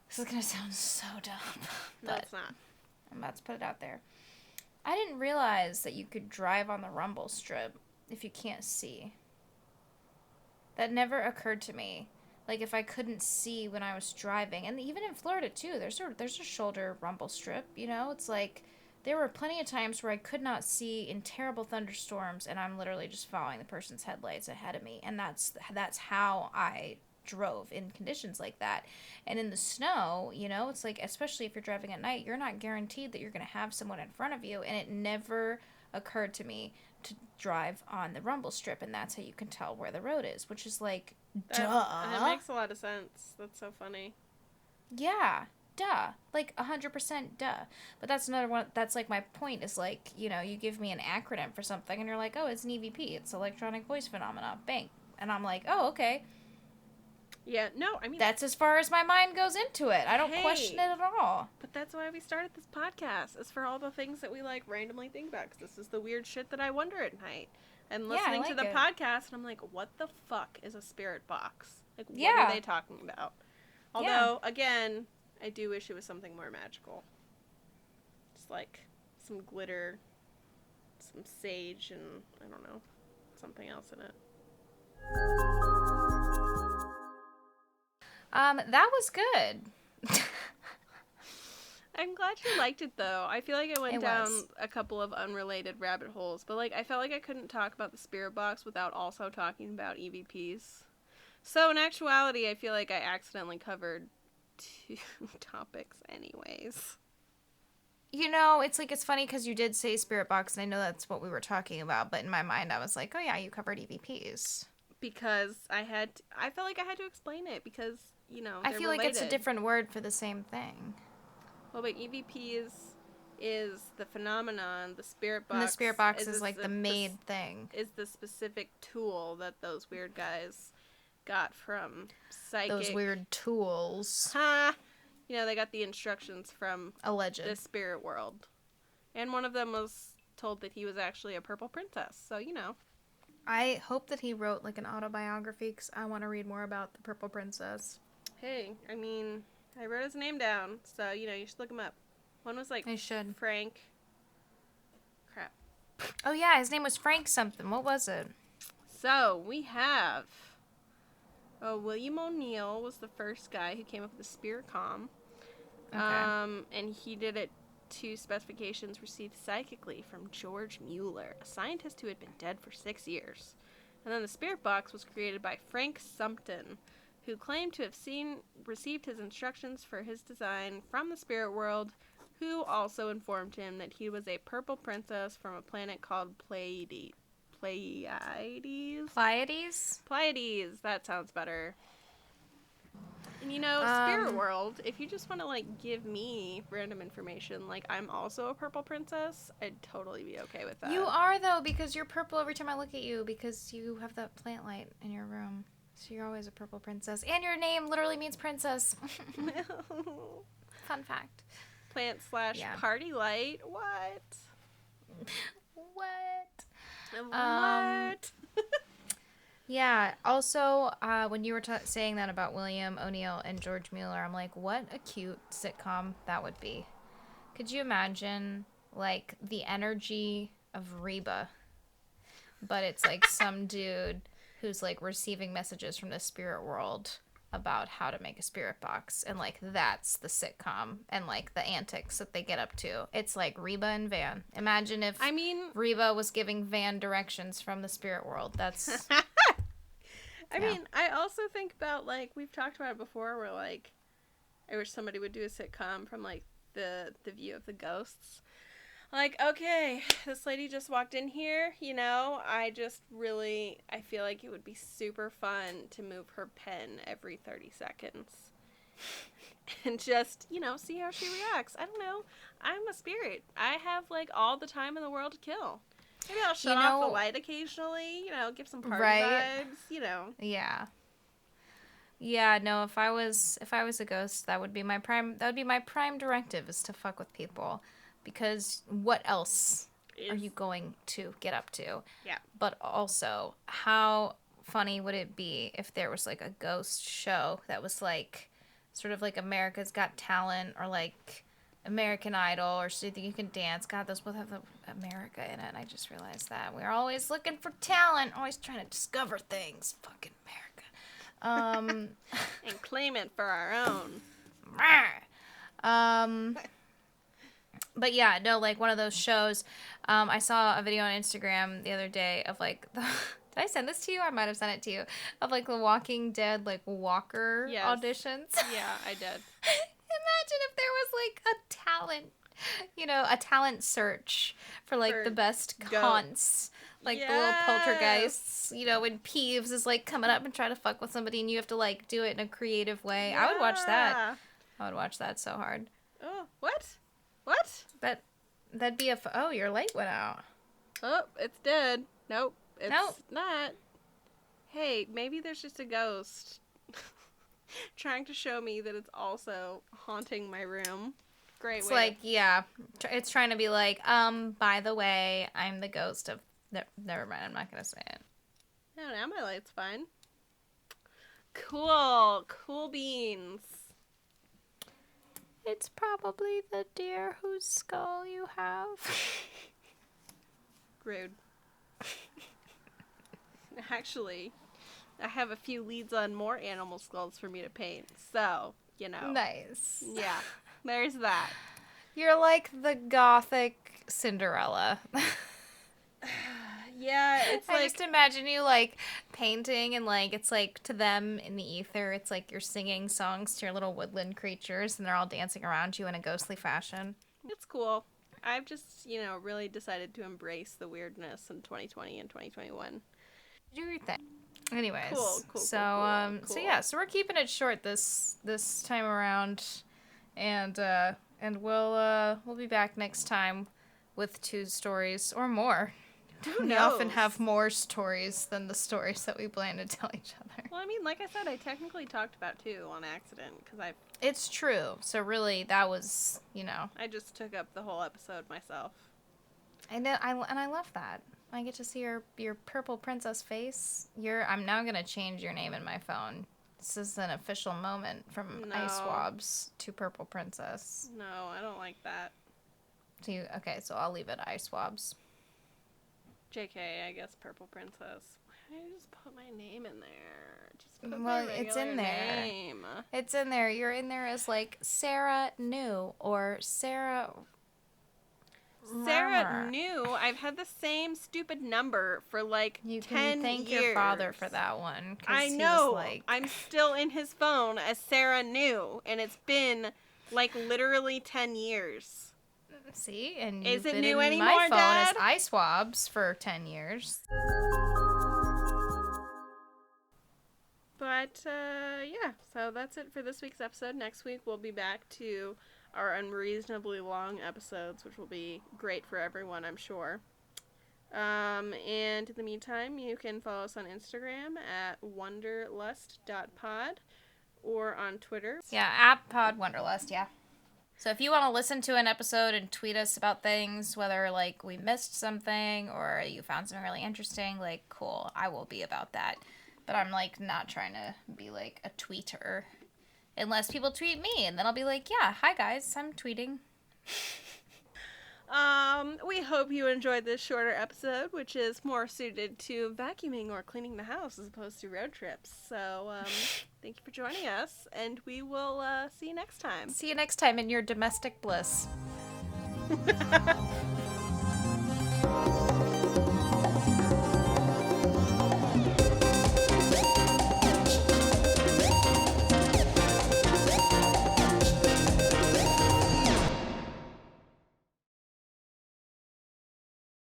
[SPEAKER 1] This is going to sound so dumb,
[SPEAKER 2] No,
[SPEAKER 1] but
[SPEAKER 2] it's not.
[SPEAKER 1] I'm about to put it out there. I didn't realize that you could drive on the rumble strip if you can't see. That never occurred to me. Like, if I couldn't see when I was driving. And even in Florida, too, there's a shoulder rumble strip, you know? It's like, there were plenty of times where I could not see in terrible thunderstorms, and I'm literally just following the person's headlights ahead of me. And that's how I drove in conditions like that. And in the snow, you know, it's like, especially if you're driving at night, you're not guaranteed that you're going to have someone in front of you. And it never occurred to me to drive on the rumble strip, and that's how you can tell where the road is, which is like, duh.
[SPEAKER 2] That makes a lot of sense. That's so funny.
[SPEAKER 1] Yeah, duh. Like, 100% duh. But that's another one, that's like my point is like, you know, you give me an acronym for something, and you're like, oh, it's an EVP. It's electronic voice phenomena. Bang. And I'm like, oh, okay.
[SPEAKER 2] Yeah, no, I mean...
[SPEAKER 1] That's as far as my mind goes into it. I don't question it at all.
[SPEAKER 2] But that's why we started this podcast. Is for all the things that we, like, randomly think about. Because this is the weird shit that I wonder at night. And listening to the podcast, and I'm like, what the fuck is a spirit box? Like, what are they talking about? Although, again, I do wish it was something more magical. Just, like, some glitter, some sage, and, I don't know, something else in it.
[SPEAKER 1] That was good.
[SPEAKER 2] I'm glad you liked it, though. I feel like it went down a couple of unrelated rabbit holes, but, like, I felt like I couldn't talk about the spirit box without also talking about EVPs. So, in actuality, I feel like I accidentally covered 2 topics anyways.
[SPEAKER 1] You know, it's like, it's funny because you did say spirit box, and I know that's what we were talking about, but in my mind, I was like, oh yeah, you covered EVPs.
[SPEAKER 2] Because I felt like I had to explain it because, you know,
[SPEAKER 1] I feel like it's a different word for the same thing.
[SPEAKER 2] Well, but EVPs is the phenomenon, the spirit box.
[SPEAKER 1] And the spirit box is like the made thing.
[SPEAKER 2] Is the specific tool that those weird guys got from psychic.
[SPEAKER 1] Those weird tools.
[SPEAKER 2] Ha! You know, they got the instructions from
[SPEAKER 1] alleged
[SPEAKER 2] the spirit world. And one of them was told that he was actually a purple princess. So, you know.
[SPEAKER 1] I hope that he wrote like an autobiography because I want to read more about the purple princess.
[SPEAKER 2] Hey, I mean, I wrote his name down, so, you know, you should look him up. One was like...
[SPEAKER 1] I should.
[SPEAKER 2] Frank. Crap.
[SPEAKER 1] Oh, yeah, his name was Frank something. What was it?
[SPEAKER 2] So, we have... William O'Neill was the first guy who came up with the spirit comm.
[SPEAKER 1] Okay.
[SPEAKER 2] And he did it to specifications received psychically from George Mueller, a scientist who had been dead for 6 years. And then the spirit box was created by Frank Sumpton, who claimed to have received his instructions for his design from the spirit world, who also informed him that he was a purple princess from a planet called Pleiades? Pleiades, that sounds better. And you know, spirit world, if you just want to, like, give me random information, like, I'm also a purple princess, I'd totally be okay with that.
[SPEAKER 1] You are, though, because you're purple every time I look at you, because you have that plant light in your room. So you're always a purple princess. And your name literally means princess. Fun fact.
[SPEAKER 2] Plant / party light? What?
[SPEAKER 1] What? Yeah. Also, when you were saying that about William O'Neill and George Mueller, I'm like, what a cute sitcom that would be. Could you imagine, like, the energy of Reba, but it's like some dude who's like receiving messages from the spirit world about how to make a spirit box, and like that's the sitcom and like the antics that they get up to. It's like Reba and Van. Imagine if Reba was giving Van directions from the spirit world. That's
[SPEAKER 2] I mean, I also think about, like, we've talked about it before, where, like, I wish somebody would do a sitcom from, like, the view of the ghosts. Like, okay, this lady just walked in here, you know, I feel like it would be super fun to move her pen every 30 seconds. and just, see how she reacts. I don't know. I'm a spirit. I have, like, all the time in the world to kill. Maybe I'll shut off the light occasionally, give some party vibes,
[SPEAKER 1] Yeah. Yeah, no, if I was a ghost, that would be my prime directive, is to fuck with people. Because what else are you going to get up to?
[SPEAKER 2] Yeah.
[SPEAKER 1] But also, how funny would it be if there was like a ghost show that was like sort of like America's Got Talent or like American Idol or So You Think You Can Dance. God, those both have the America in it. I just realized that. We're always looking for talent, always trying to discover things. Fucking America.
[SPEAKER 2] And claim it for our own.
[SPEAKER 1] But yeah, no, like one of those shows. I saw a video on Instagram the other day of like the... Did I send this to you? I might have sent it to you. Of like the Walking Dead, like Walker auditions.
[SPEAKER 2] Yeah, I did.
[SPEAKER 1] Imagine if there was like a talent search for like the best haunts. Like the little poltergeists, when Peeves is like coming up and trying to fuck with somebody and you have to like do it in a creative way. Yeah. I would watch that. I would watch that so hard.
[SPEAKER 2] Oh, what? What?
[SPEAKER 1] That'd be oh, your light went out.
[SPEAKER 2] Oh, it's dead. Nope. It's not. Hey, maybe there's just a ghost trying to show me that it's also haunting my room. Great
[SPEAKER 1] it's
[SPEAKER 2] way.
[SPEAKER 1] Like, yeah. It's trying to be like, by the way, I'm the ghost of... Never mind, I'm not going to say it.
[SPEAKER 2] No, now my light's fine. Cool. Cool beans.
[SPEAKER 1] It's probably the deer whose skull you have.
[SPEAKER 2] Rude. Actually, I have a few leads on more animal skulls for me to paint, so,
[SPEAKER 1] Nice.
[SPEAKER 2] Yeah, there's that.
[SPEAKER 1] You're like the Gothic Cinderella.
[SPEAKER 2] Yeah, it's like...
[SPEAKER 1] I just imagine you, like, painting and, like, it's, like, to them in the ether, it's like you're singing songs to your little woodland creatures and they're all dancing around you in a ghostly fashion.
[SPEAKER 2] It's cool. I've just, really decided to embrace the weirdness in 2020 and 2021.
[SPEAKER 1] Do your thing. Anyways,
[SPEAKER 2] cool.
[SPEAKER 1] So we're keeping it short this time around, and we'll be back next time with 2 stories or more. We often have more stories than the stories that we plan to tell each other.
[SPEAKER 2] Well, I mean, like I said, I technically talked about 2 on accident because
[SPEAKER 1] It's true. So really, that was
[SPEAKER 2] I just took up the whole episode myself.
[SPEAKER 1] I know, and I love that. I get to see your purple princess face. I'm now gonna change your name in my phone. This is an official moment from Ice Swabs to Purple Princess.
[SPEAKER 2] No, I don't like that.
[SPEAKER 1] So I'll leave it Ice Swabs.
[SPEAKER 2] JK, I guess Purple Princess. Why did I just put my name in there? Just put
[SPEAKER 1] it's in there.
[SPEAKER 2] Name.
[SPEAKER 1] It's in there. You're in there as like Sarah New or Sarah
[SPEAKER 2] New. I've had the same stupid number for like 10 years. You can thank
[SPEAKER 1] your father for that one.
[SPEAKER 2] I know. I'm still in his phone as Sarah New, and it's been like literally 10 years.
[SPEAKER 1] See, and
[SPEAKER 2] is
[SPEAKER 1] you've
[SPEAKER 2] it
[SPEAKER 1] been
[SPEAKER 2] new
[SPEAKER 1] in
[SPEAKER 2] anymore,
[SPEAKER 1] my phone
[SPEAKER 2] Dad?
[SPEAKER 1] as Eye Swabs for 10 years.
[SPEAKER 2] But yeah, so that's it for this week's episode. Next week we'll be back to our unreasonably long episodes, which will be great for everyone, I'm sure. And in the meantime, you can follow us on Instagram at wonderlust.pod or on Twitter.
[SPEAKER 1] Yeah, at Pod Wonderlust, yeah. So if you want to listen to an episode and tweet us about things, whether, like, we missed something or you found something really interesting, like, cool, I will be about that. But I'm, like, not trying to be, like, a tweeter. Unless people tweet me, and then I'll be like, yeah, hi, guys, I'm tweeting.
[SPEAKER 2] We hope you enjoyed this shorter episode, which is more suited to vacuuming or cleaning the house as opposed to road trips. So, thank you for joining us, and we will see you next time.
[SPEAKER 1] See you next time in your domestic bliss.